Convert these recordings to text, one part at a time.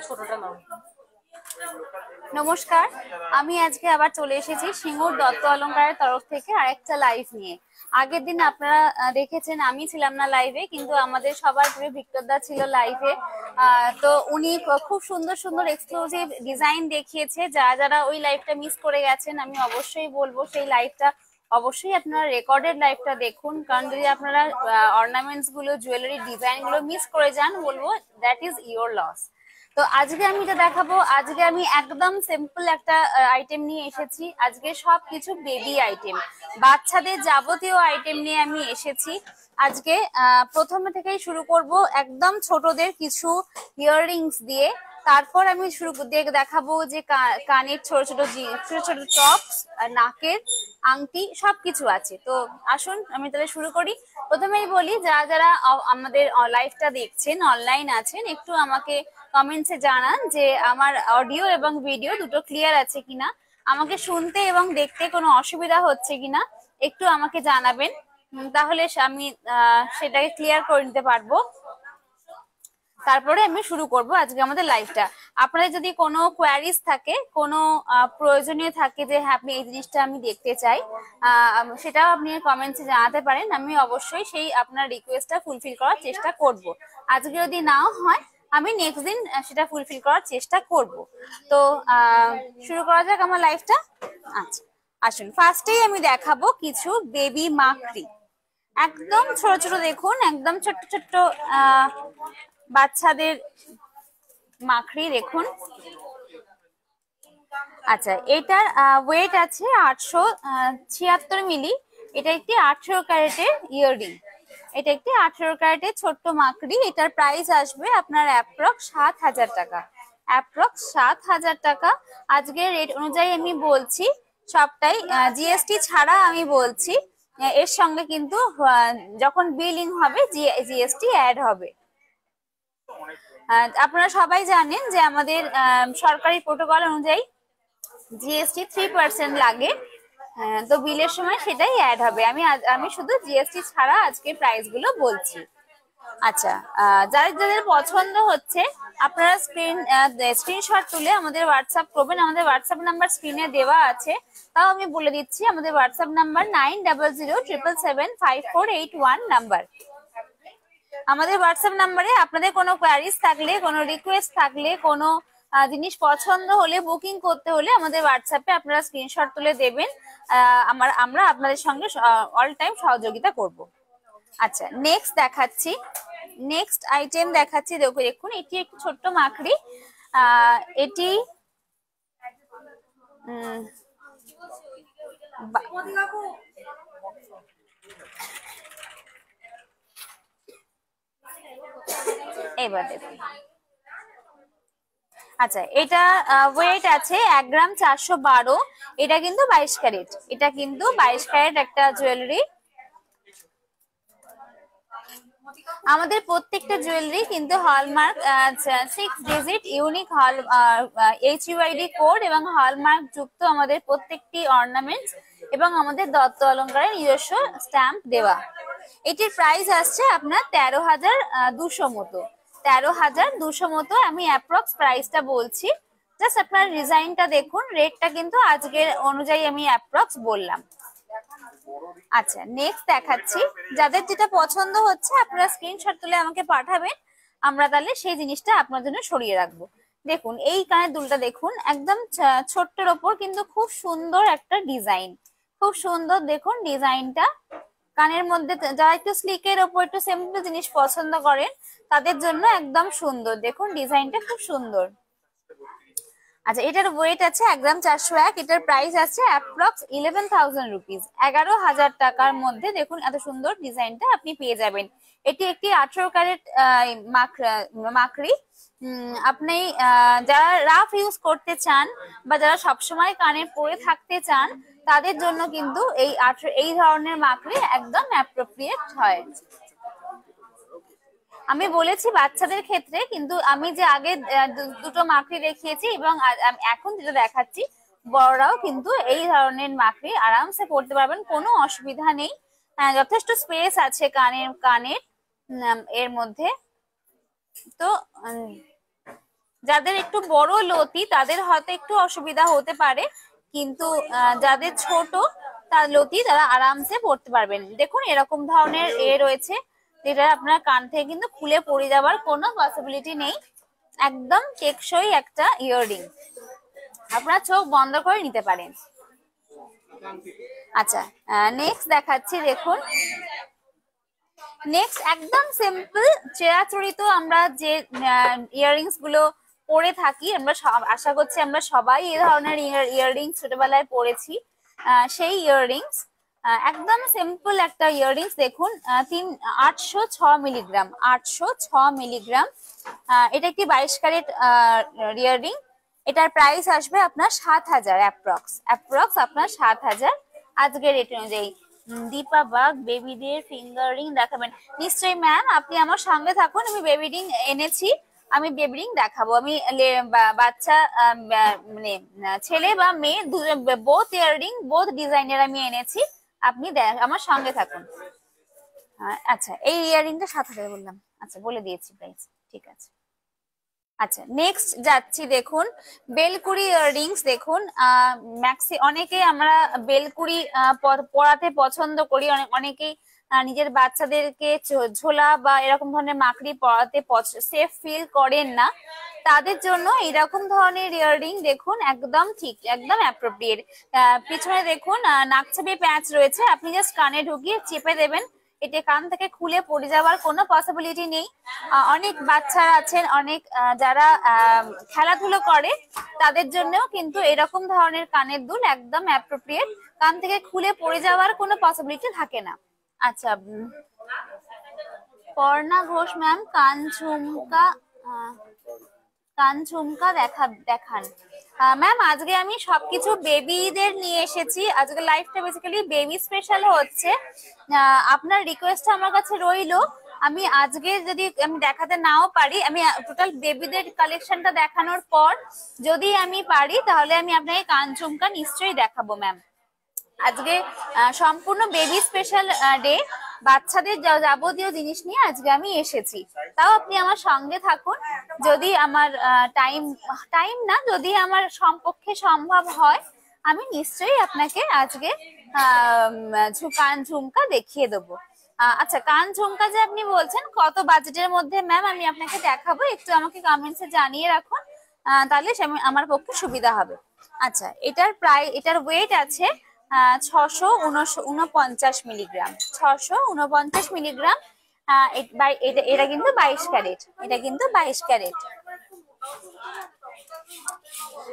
ছোটটা নাও। নমস্কার, আমি আজকে আবার চলে এসেছি সিঙ্গুর দত্ত অলংকারের তরফ থেকে আরেকটা লাইভ নিয়ে। আগের দিন আপনারা দেখেছেন আমি ছিলাম না লাইভে, কিন্তু আমাদের সবার প্রিয় ভিক্টর দা ছিল লাইভে। তো উনি খুব সুন্দর সুন্দর এক্সক্লুসিভ ডিজাইন দেখিয়েছে। যারা ওই লাইভটা মিস করে গেছেন, আমি অবশ্যই বলবো সেই লাইভটা অবশ্যই আপনারা রেকর্ডেড লাইভটা দেখুন। কারণ যদি আপনারা অর্নামেন্টস গুলো, জুয়েলারি ডিজাইন গুলো মিস করে যান, বলবো দ্যাট ইজ ইওর লস। তো আজকে আমি এটা দেখাবো। আজকে আমি একদম সিম্পল একটা আইটেম নিয়ে এসেছি। আজকে সবকিছু বেবি আইটেম, বাচ্চাদের যাবতীয় আইটেম নিয়ে আমি এসেছি। আজকে প্রথমে থেকেই শুরু করব একদম ছোটদের কিছু ইয়াররিংস দিয়ে। তারপর আমি দেখাবো যে কানের ছোট ছোট ছোট ছোট টপস, নাকের আংটি সবকিছু আছে। তো আসুন আমি তাহলে শুরু করি। প্রথমেই বলি, যারা আমাদের লাইভটা দেখছেন, অনলাইন আছেন, একটু আমাকে কমেন্টসে জানান যে আমার অডিও এবং ভিডিও দুটো ক্লিয়ার আছে কিনা, আমাকে শুনতে এবং দেখতে কোনো অসুবিধা হচ্ছে কিনা একটু আমাকে জানাবেন। তাহলে আমি সেটাকে ক্লিয়ার করে নিতে পারবো। তারপরে আমি শুরু করব আজকে আমাদের লাইভটা। আপনাদের যদি কোনো কোয়ারিজ থাকে, কোনো প্রয়োজনীয় থাকে যে হ্যাঁ আপনি এই জিনিসটা আমি দেখতে চাই, সেটাও আপনি কমেন্টসে জানাতে পারেন। আমি অবশ্যই সেই আপনার রিকোয়েস্টটা ফুলফিল করার চেষ্টা করব। আজকে যদি নাও হয়, আমি নেক্সট দিন সেটা ফুলফিল করার চেষ্টা করব। তো শুরু করা যাক আমার লাইভটা। আচ্ছা আসুন, ফার্স্টেই আমি দেখাবো কিছু বেবি মাকড়ি। একদম ছোট ছোট দেখুন, একদম ছোট্ট ছোট্ট বাচ্চাদের মাকড়ি দেখুন। আচ্ছা, এটার ওয়েট আছে 876 মিলি। এটা একটি 18 ক্যারেটের ইয়াররিং। এটা একটি 18 ক্যারেটের ছোট্ট মাকড়ি। এটার প্রাইস আসবে আপনার অ্যাপ্রক্স 7,000 টাকা। অ্যাপ্রক্স 7,000 টাকা। আজকের রেট অনুযায়ী আমি বলছি, সবটাই জিএসটি ছাড়া আমি বলছি। এর সঙ্গে কিন্তু যখন বিলিং হবে জিএসটি অ্যাড হবে। আপনারা সবাই জানেন যে আমাদের সরকারি প্রোটোকল অনুযায়ী জিএসটি 3% লাগে। তো বিলের সময় সেটাই অ্যাড হবে। আমি শুধু জিএসটি ছাড়া আজকে প্রাইস গুলো বলছি। আচ্ছা, যাদের পছন্দ হচ্ছে আপনারা স্ক্রিনশট তুলে আমাদের হোয়াটসঅ্যাপ করবেন। আমাদের হোয়াটসঅ্যাপ নাম্বার স্ক্রিনে দেওয়া আছে, তাও আমি বলে দিচ্ছি। আমাদের হোয়াটসঅ্যাপ নাম্বার 9007775481 নাম্বার। আমাদের হোয়াটসঅ্যাপ নাম্বারে আপনাদের কোনো কোয়ারিজ থাকলে, কোনো রিকোয়েস্ট থাকলে, কোনো জিনিস পছন্দ হলে, বুকিং করতে হলে আমাদের হোয়াটসঅ্যাপে আপনারা স্ক্রিনশট তুলে দেবেন। আমরা আপনাদের সঙ্গে অল টাইম সহযোগিতা করব। আচ্ছা, নেক্সট দেখাচ্ছি। নেক্সট আইটেম দেখাচ্ছি। দেখুন, এটি একটি ছোট্ট মাকড়ি। এটি এবার দেখুন। আচ্ছা, এটা ওয়েট আছে 1 গ্রাম 412। এটা কিন্তু 22 ক্যারেট। এটা কিন্তু 22 ক্যারেট একটা জুয়েলারি। আমাদের প্রত্যেকটা জুয়েলারি কিন্তু hallmark 6 digit unique HUID code এবং হলমার্ক যুক্ত আমাদের প্রত্যেকটি অর্নামেন্টস, এবং আমাদের দত্ত অলংকারের নিজস্ব স্ট্যাম্প দেওয়া। এটির প্রাইস আসছে আপনার 13,200 মতো। 13,200 মতো আমি অ্যাপ্রক্স প্রাইসটা বলছি। জাস্ট আপনার ডিজাইনটা দেখুন। রেটটা কিন্তু আজকের অনুযায়ী আমি অ্যাপ্রক্স বললাম। আচ্ছা, নেক্সট দেখাচ্ছি। যাদের যেটা পছন্দ হচ্ছে আপনারা স্ক্রিনশট তুলে আমাকে পাঠাবেন। আমরা তাহলে সেই জিনিসটা আপনার জন্য সরিয়ে রাখবো। দেখুন, এই কানের দুলটা দেখুন, একদম ছোট্টের ওপর কিন্তু খুব সুন্দর একটা ডিজাইন। খুব সুন্দর দেখুন ডিজাইনটা। কানের মধ্যে যারা একটু স্লিকের ওপর একটু সিম্পল জিনিস পছন্দ করেন, তাদের জন্য একদম সুন্দর। দেখুন ডিজাইনটা খুব সুন্দর। আচ্ছা, এটার ওয়েট আছে 1 গ্রাম 401। এটার প্রাইস আছে অ্যাপ্রক্স 11,000 রুপিস। 11,000 টাকার মধ্যে দেখুন এত সুন্দর ডিজাইনটা আপনি পেয়ে যাবেন। এটি একটি 18 ক্যারেট মাকড়ি। আপনি যারা রাফ ইউজ করতে চান বা যারা সবসময় কানে পরে থাকতে চান, তাদের জন্য কিন্তু এই ধরনের মাকড়ি একদম অ্যাপ্রোপ্রিয়েট হয়। আমি বলেছি বাচ্চাদের ক্ষেত্রে, কিন্তু আমি যে আগে দুটো মাকড়ি দেখিয়েছি এবং এখন যেটা দেখাচ্ছি, বড়রাও কিন্তু এই ধরনের মাকড়ি আরামসে পড়তে পারবেন, কোনো অসুবিধা নেই। যথেষ্ট স্পেস আছে কানের এর মধ্যে। তো যাদের একটু বড় লতি তাদের হয়তো একটু অসুবিধা হতে পারে, কিন্তু যাদের ছোট তার লতি তারা আরামসে পড়তে পারবেন। দেখুন এরকম ধরনের রয়েছে, যেটা আপনার কান থেকে কিন্তু খুলে পড়ে যাওয়ার কোনো পসিবিলিটি নেই। একদম টেকসই একটা ইয়াররিং, আপনারা চোখ বন্ধ করে নিতে পারেন। আচ্ছা, নেক্সট দেখাচ্ছি। দেখুন নেক্সট একদম সিম্পল চিরাচরিত আমরা যে ইয়াররিংস গুলো পরে থাকি, আমরা আশা করছি আমরা সবাই এই ধরনের ইয়াররিংস ছোটবেলায় পরেছি। সেই ইয়াররিংস একদম সিম্পল একটা ইয়াররিংস। দেখুন 806 মিলিগ্রাম, 806 মিলিগ্রাম। এটা একটি 22 ক্যারেট ইয়াররিং। এটার প্রাইস আসবে আপনার 7,000 অ্যাপ্রক্স আপনার 7,000 আজকের রেট অনুযায়ী। দীপা বাগ বেবিদের ফিঙ্গার রিং দেখাবেন? নিশ্চয়ই ম্যাম, আপনি আমার সঙ্গে থাকুন, আমি বেবি রিং এনেছি, আমি বেবি রিং দেখাবো। আমি বাচ্চা মানে ছেলে বা মেয়ে বোথ ইয়াররিং বোথ ডিজাইনের আমি এনেছি, আপনি আমার সঙ্গে থাকুন। আচ্ছা, এই ইয়াররিংটা 7,000 বললাম, আচ্ছা বলে দিয়েছি প্রাইস, ঠিক আছে। আচ্ছা নেক্সট যাচ্ছি। দেখুন বেলকুড়ি ইয়াররিংস। দেখুন অনেকে আমরা বেলকুড়ি পরাতে পছন্দ করি, অনেকেই নিজের বাচ্চাদেরকে ঝোলা বা এরকম ধরনের মাকড়ি পরাতে সেফ ফিল করেন না, তাদের জন্য এরকম ধরনের ইয়াররিং দেখুন একদম ঠিক, একদম অ্যাপ্রোপ্রিয়েট। পিছনে দেখুন নাকছাবি প্যাচ রয়েছে, আপনি জাস্ট কানে ঢুকিয়ে চেপে দেবেন, এটা কান থেকে খুলে পড়ে যাওয়ার কোনো পসিবিলিটি নেই। অনেক বাচ্চারা আছেন, অনেক যারা খেলাধুলো করে, তাদের জন্যও কিন্তু এরকম ধরনের কানের দুল একদম অ্যাপ্রোপ্রিয়েট, কান থেকে খুলে পড়ে যাওয়ার কোনো পসিবিলিটি থাকে না। আচ্ছা, পর্ণা ঘোষ ম্যাম কান ঝুমকা দেখান। ম্যাম আজকে আমি সবকিছু বেবিদের নিয়ে এসেছি, আজকে লাইফটা বেসিক্যালি বেবি স্পেশাল হচ্ছে। আপনার রিকোয়েস্ট আমার কাছে রইলো, আমি আজকে যদি আমি দেখাতে নাও পারি, আমি টোটাল বেবিদের কালেকশনটা দেখানোর পর যদি আমি পারি তাহলে আমি আপনাকে কান ঝুমকা নিশ্চয়ই দেখাবো ম্যাম। আজকে সম্পূর্ণ বেবি স্পেশাল ডে, বাচ্চাদের যাবতীয় জিনিস নিয়ে আজকে আমি এসেছি। তাও আপনি আমার সঙ্গে থাকুন, যদি আমার টাইম না, যদি আমার সম্পর্কে সম্ভব হয় আমি নিশ্চয়ই আপনাকে আজকে কান ঝুমকা দেখিয়ে দেবো। আচ্ছা, কান ঝুমকা যে আপনি বলছেন কত বাজেটের মধ্যে ম্যাম, আমি আপনাকে দেখাবো, একটু আমাকে কমেন্টসে জানিয়ে রাখুন, তাহলে আমার পক্ষে সুবিধা হবে। আচ্ছা, এটার ওয়েট আছে 649 মিলিগ্রাম, 649 মিলিগ্রাম। এটা কিন্তু 22 ক্যারেট, এটা কিন্তু 22 ক্যারেট।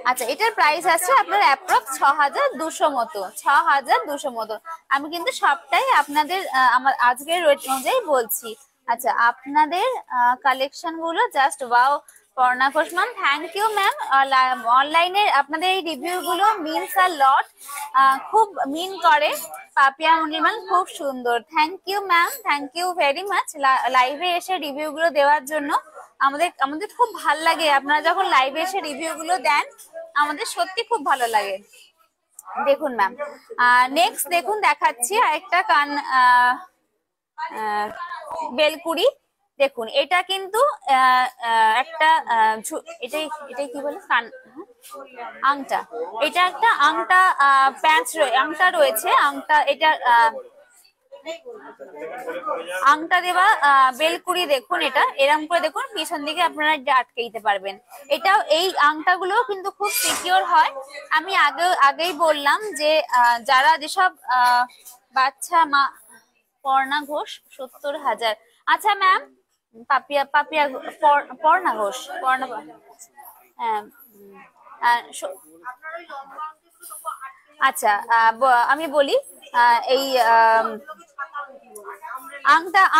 আচ্ছা, এটার প্রাইস আছে আপনার অ্যাপ্রক্স 6,200 মতো, 6,200 মতো। আমি কিন্তু সবটাই আপনাদের আমার আজকের রেট অনুযায়ী বলছি। আচ্ছা, আপনাদের কালেকশন গুলো just wow. Parna Ghosh ma'am, thank you ma'am. অনলাইনে আপনাদের এই রিভিউ গুলো মিনস আ লট, খুব মিন করে। পাপিয়া মন্ডল ম্যাম খুব সুন্দর, thank you ma'am, thank you very much লাইভে এসে রিভিউ গুলো দেওয়ার জন্য। আমাদের খুব ভালো লাগে আপনারা যখন লাইভে এসে রিভিউ গুলো দেন, আমাদের সত্যি খুব ভালো লাগে। দেখুন ম্যাম, নেক্সট দেখুন দেখাচ্ছি আরেকটা কান বেলকুড়ি। দেখুন এটা কিন্তু একটা এটাই কি বলে কান আংটা, এটা একটা আংটা প্যাচ আংটা রয়েছে, আংটা এটা আংটা দেওয়া বেলকুড়ি। দেখুন এটা এরকম করে দেখুন পিছন দিকে আপনারা আটকে দিতে পারবেন। এটাও এই আংটাগুলো কিন্তু খুব সিকিউর হয়। আমি আগেই বললাম যে যারা যেসব বাচ্চা মা। পর্ণা ঘোষ 70,000। আচ্ছা ম্যাম, পাপিয়া পর্ণা ঘোষ, হ্যাঁ। আচ্ছা, আমি বলি এই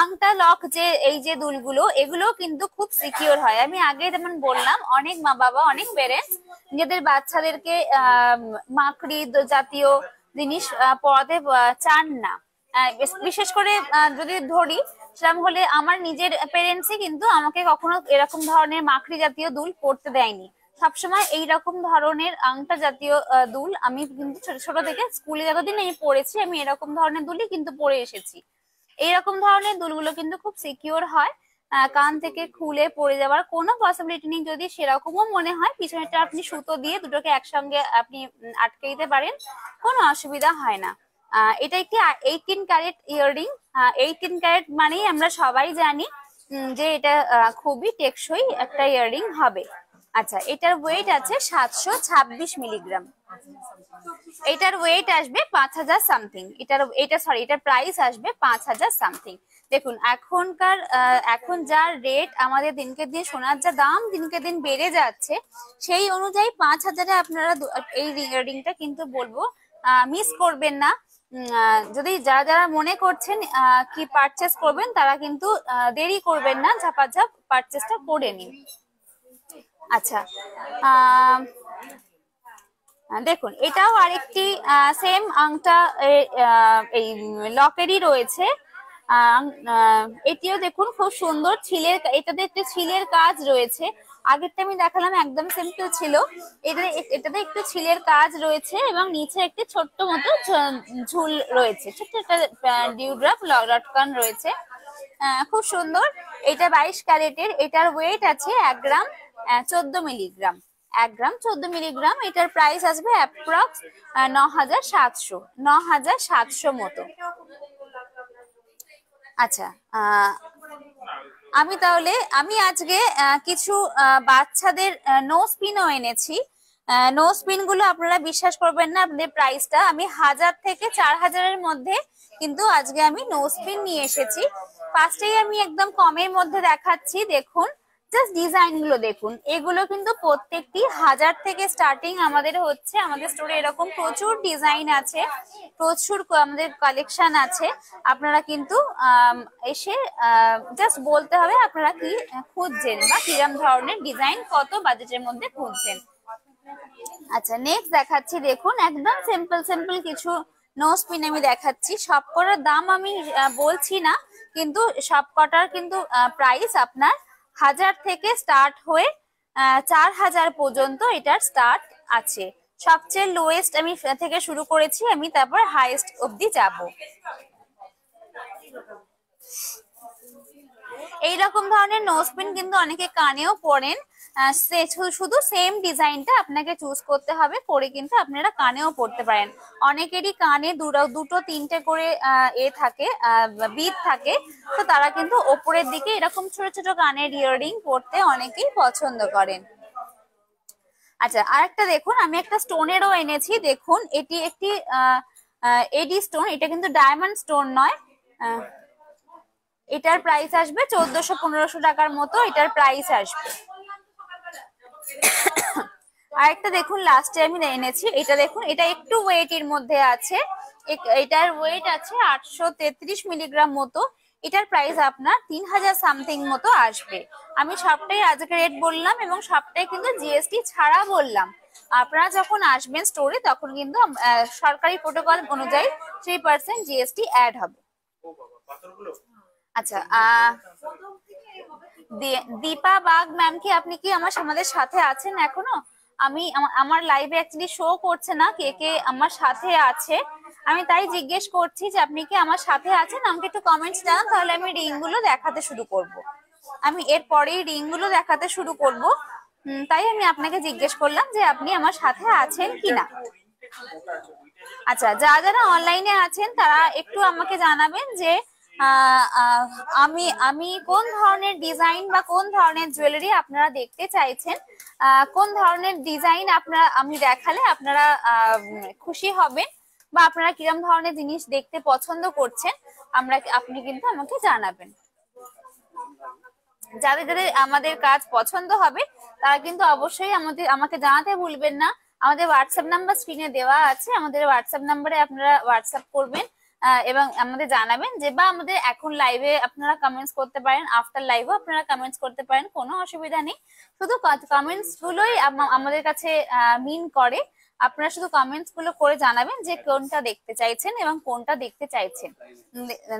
আংটা লক যে এই যে দুলগুলো, এগুলো কিন্তু খুব সিকিউর হয়। আমি আগে যেমন বললাম, অনেক মা বাবা, অনেক প্যারেন্টস নিজেদের বাচ্চাদেরকে মাকড়ি জাতীয় জিনিস পরাতে চান না। বিশেষ করে যদি ধরি সেরকম হলে, আমার নিজের প্যারেন্টসই কিন্তু আমাকে কখনো এরকম ধরনের মাকড়ি জাতীয় দুল পরতে দেয়নি। সবসময় এইরকম ধরনের আংটা জাতীয় দুল আমি কিন্তু ছোট থেকে স্কুলে যতদিন আমি পড়েছি, আমি এরকম ধরনের দুলই কিন্তু পরে এসেছি। এইরকম ধরনের দুলগুলো কিন্তু খুব সিকিউর হয়। কান থেকে খুলে পড়ে যাওয়ার কোনো পসিবিলিটি নেই। যদি সেরকমও মনে হয় পিছনেটা আপনি সুতো দিয়ে দুটোকে একসঙ্গে আপনি আটকে দিতে পারেন, কোনো অসুবিধা হয় না। এটা একটি 18 ক্যারেট ইয়াররিং। 18 ক্যারেট মানেই আমরা সবাই জানি যে এটা খুবই টেকসই একটা ইয়াররিং হবে। আচ্ছা, এটার ওয়েট আছে 726 মিলিগ্রাম। এটার ওয়েট আসবে 5000 সামথিং। এটার প্রাইস আসবে 5000 সামথিং। দেখুন এখন যা রেট, আমাদের দিনকে দিন সোনার যা দাম দিনকে দিন বেড়ে যাচ্ছে, সেই অনুযায়ী 5000-এ আপনারা এই রিংটা কিন্তু বলবো মিস করবেন না। যদি যারা যারা মনে করছেন কি পারচেস করবেন, তারা কিন্তু দেরি করবেন না, ঝাপাঝাপ পারচেসটা করে নিন। আচ্ছা, দেখুন এটাও আরেকটি সেম আংটা এই লকেরই রয়েছে। এটিও দেখুন খুব সুন্দর এটাতে একটু ছিলের কাজ রয়েছে। আগেরটা আমি দেখালাম একদম সিম্পল ছিল, এটাতে একটু ছিলের কাজ রয়েছে এবং নিচে একটি ছোট্ট মতো ঝুল রয়েছে, ছোট্ট একটা ডিউড্রপ লটকান রয়েছে, খুব সুন্দর। এটা 22 ক্যারেটের। এটার ওয়েট আছে 1 গ্রাম 14 মিলিগ্রাম। 1 গ্রাম 14 মিলিগ্রাম। এটার প্রাইস আসবে অ্যাপ্রক্স 9700 মতো। আচ্ছা, আমি আজকে কিছু বাচ্চাদের নোজ পিনও এনেছি। নোজ পিন গুলো আপনারা বিশ্বাস করবেন না, আপনাদের প্রাইসটা আমি 1000 থেকে 4000-এর মধ্যে কিন্তু আজকে আমি নোজ পিন নিয়ে এসেছি। ফার্স্টেই আমি একদম কমের মধ্যে দেখাচ্ছি, দেখুন জাস্ট ডিজাইন গুলো দেখুন। এগুলো কিন্তু প্রত্যেকটি 1000 থেকে স্টার্টিং আমাদের হচ্ছে। আমাদের স্টোরে এরকম প্রচুর ডিজাইন আছে, প্রচুর আমাদের কালেকশন আছে। আপনারা কিন্তু এসে জাস্ট বলতে হবে আপনারা কি খুঁজছেন বা কিরম ধরনের ডিজাইন, কত বাজেটের মধ্যে খুঁজছেন। আচ্ছা, নেক্সট দেখাচ্ছি, দেখুন একদম সিম্পল কিছু নোজ পিন আমি দেখাচ্ছি। সবকটার দাম আমি বলছি না, কিন্তু সবকটার কিন্তু প্রাইস আপনার 1000 থেকে স্টার্ট হয়ে 4000 পর্যন্ত এটার স্টার্ট আছে। সবচেয়ে লোয়েস্ট আমি থেকে শুরু করেছি, আমি তারপর হাইয়েস্ট অবধি যাব। এইরকম ধরনের নোজ পিন কিন্তু অনেকে কানেও পরেন। শুধু সেম ডিজাইনটা আপনাকে চুজ করতে হবে, করে কিন্তু আপনারা কানেও পড়তে পারেন। অনেকেরই কানে দুটো তিনটে করে থাকে, বিট থাকে, তো তারা কিন্তু ওপরের দিকে এরকম ছোট ছোট কানের ইয়াররিং পরতে অনেকেই পছন্দ করেন। আচ্ছা, আরেকটা দেখুন, আমি একটা স্টোনেরও এনেছি। দেখুন এটি একটি এডি স্টোন, এটা কিন্তু ডায়মন্ড স্টোন নয়। এটার প্রাইস আসবে 1400-1500 টাকার মতো এটার প্রাইস আসবে। আরেকটা দেখুন লাস্টে আমি এনেছি, এটা দেখুন, এটা একটু ওয়েটের মধ্যে আছে। এটার ওয়েট আছে 833 মিলিগ্রাম মতো। এটার প্রাইস আপনার 3000 সামথিং মতো আসবে। আমি সবটাই আজকে রেট বললাম এবং সবটাই কিন্তু জিএসটি ছাড়া বললাম। আপনারা যখন আসবেন স্টোরে তখন কিন্তু সরকারি প্রোটোকল অনুযায়ী 3% জিএসটি অ্যাড হবে। আচ্ছা, দীপা বাগ ম্যাম কি আপনি কি আমাদের সাথে আছেন এখনো? আমার লাইভে অ্যাকচুয়ালি শো করছে না কে কে আমার সাথে আছে, আমি তাই জিজ্ঞেস করছি যে আপনি কি আমার সাথে আছেন। আমাকে একটু কমেন্টস জানান, তাহলে আমি রিং গুলো দেখাতে শুরু করব। আমি এরপরেই রিং গুলো দেখাতে শুরু করব, তাই আমি আপনাকে জিজ্ঞেস করলাম যে আপনি আমার সাথে আছেন কিনা। আচ্ছা, যারা অনলাইনে আছেন তারা একটু আমাকে জানাবেন যে আমি কোন ধরনের ডিজাইন বা কোন ধরনের জুয়েলারি আপনারা দেখতে চাইছেন, কোন ধরনের ডিজাইন আমি দেখালে আপনারা খুশি হবেন, বা আপনারা কিরম ধরনের জিনিস দেখতে পছন্দ করছেন আপনি কিন্তু আমাকে জানাবেন। যাদের যাদের আমাদের কাজ পছন্দ হবে তারা কিন্তু অবশ্যই আমাকে জানাতে ভুলবেন না। আমাদের হোয়াটসঅ্যাপ নাম্বার স্ক্রিনে দেওয়া আছে, আমাদের হোয়াটসঅ্যাপ নাম্বারে আপনারা হোয়াটসঅ্যাপ করবেন এবং আমাদের জানাবেন যে, বা আমাদের এখন লাইভে আপনারা কমেন্টস করতে পারেন, আফটার লাইভও আপনারা কমেন্টস করতে পারেন, কোনো অসুবিধা নেই। শুধু কমেন্টস গুলোই আমাদের কাছে মিন করে। আপনারা শুধু কমেন্টস গুলো করে জানাবেন যে কোনটা দেখতে চাইছেন এবং কোনটা দেখতে চাইছেন,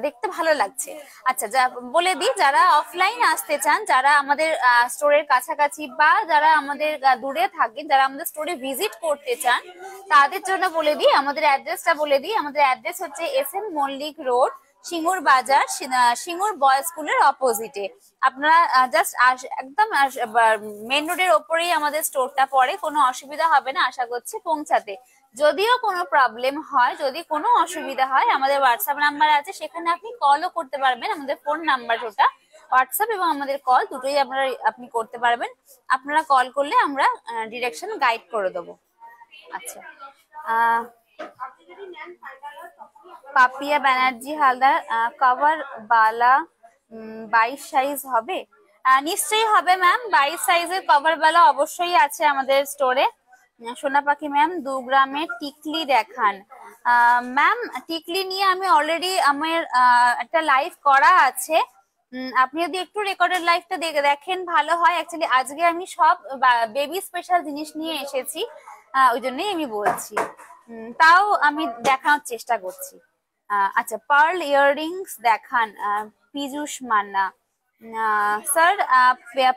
দেখতে ভালো লাগছে। আচ্ছা, বলে দিই, যারা অফলাইন আসতে চান, যারা আমাদের স্টোরের কাছাকাছি বা যারা আমাদের দূরে থাকেন, যারা আমাদের স্টোরে ভিজিট করতে চান, তাদের জন্য বলে দিই, আমাদের অ্যাড্রেসটা বলে দিই। আমাদের অ্যাড্রেস হচ্ছে SM মল্লিক রোড, সিঙ্গুর বাজার, সিঙ্গুর বয়েজ স্কুলের অপোজিটে। আপনারা জাস্ট একদম মেন রোডের ওপরেই আমাদের স্টোরটা পড়ে, কোনো অসুবিধা হবে না আশা করছি পৌঁছাতে। যদিও কোনো প্রবলেম হয়, যদি কোনো অসুবিধা হয়, আমাদের হোয়াটসঅ্যাপ নাম্বার আছে, সেখানে আপনি কলও করতে পারবেন। আমাদের ফোন নাম্বার ওটা, হোয়াটসঅ্যাপ এবং আমাদের কল দুটোই আপনি করতে পারবেন। আপনারা কল করলে আমরা ডিরেকশন গাইড করে দেবো। আচ্ছা, পাপিয়া ব্যানার্জি হালদার, কভার বালা 22 সাইজ হবে? নিশ্চয়ই হবে ম্যাম, 22 সাইজের কভার বালা অবশ্যই আছে আমাদের স্টোরে। সোনা পাখি ম্যাম 2 গ্রামের টিকলি দেখান। ম্যাম টিকলি নিয়ে আমি অলরেডি আমার একটা লাইভ করা আছে, আপনি যদি একটু রেকর্ডেড লাইভটা দেখেন ভালো হয়। অ্যাকচুয়ালি আজকে আমি সব বেবি স্পেশাল জিনিস নিয়ে এসেছি, ওই জন্যই আমি বলছি, তাও আমি দেখানোর চেষ্টা করছি। আচ্ছা, পার্ল ইয়াররিংস দেখান, Piyush Manna. Sir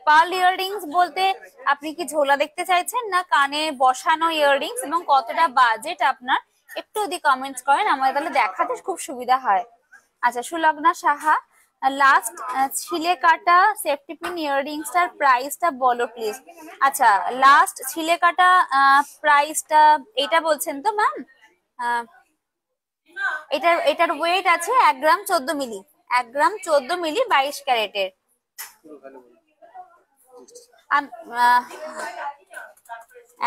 pearl earrings বলতে আপনি কি ঝোলা দেখতে চাইছেন না কানে বসানো ইয়াররিংস, এবং কতটা বাজেট আপনার, একটু যদি কমেন্টস করেন আমাদের তাহলে দেখাতে খুব সুবিধা হয়। আচ্ছা, সুলগ্না সাহা, লাস্ট ছিলে কাটা সেফটি পিন ইয়াররিংসটার প্রাইসটা বলো প্লিজ। আচ্ছা, লাস্ট ছিলে কাটা প্রাইসটা এটা বলছেন তো ম্যাম? এটার ওয়েট আছে 1 গ্রাম 14 মিলি, 1 গ্রাম 14 মিলি 22 ক্যারেটের।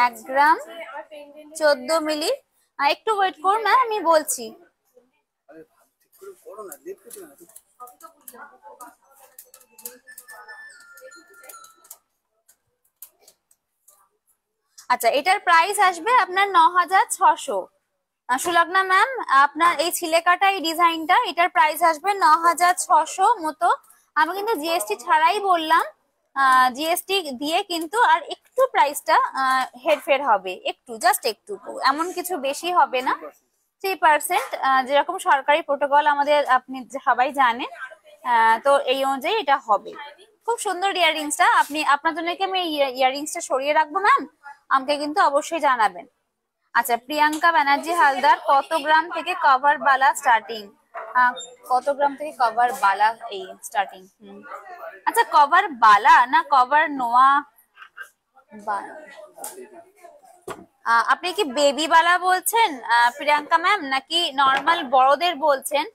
1 গ্রাম 14 মিলি। একটু ওয়েট করুন ম্যাম, আমি বলছি। আচ্ছা, এটার প্রাইস আসবে আপনার 9600। সুলগ্না ম্যাম, আপনার এই ছিলেকাটা এই ডিজাইনটা, এটার প্রাইস আসবে 9600 মতো। আমি কিন্তু জিএসটি ছাড়াই বললাম, জিএসটি দিয়ে কিন্তু আর একটু প্রাইসটা হেরফের হবে, একটু, জাস্ট একটু, এমন কিছু বেশি হবে না। 3% যেরকম সরকারি প্রোটোকল আমাদের আপনি সবাই জানেন, তো এই অনুযায়ী এটা হবে। খুব সুন্দর ইয়াররিংসটা, আপনার জন্য কি আমি ইয়াররিংসটা সরিয়ে রাখবো ম্যাম? আমাকে কিন্তু অবশ্যই জানাবেন। আচ্ছা, প্রিয়াঙ্কা ব্যানার্জি হালদার, কত গ্রাম থেকে কভার বালা স্টার্টিং? কত গ্রাম থেকে কভার বালা এই স্টার্টিং? আচ্ছা, কভার বালা না কভার নোয়া? আপনি কি বেবি বালা বলছেন প্রিয়াঙ্কা ম্যাম, নাকি নর্মাল বড়দের বলছেন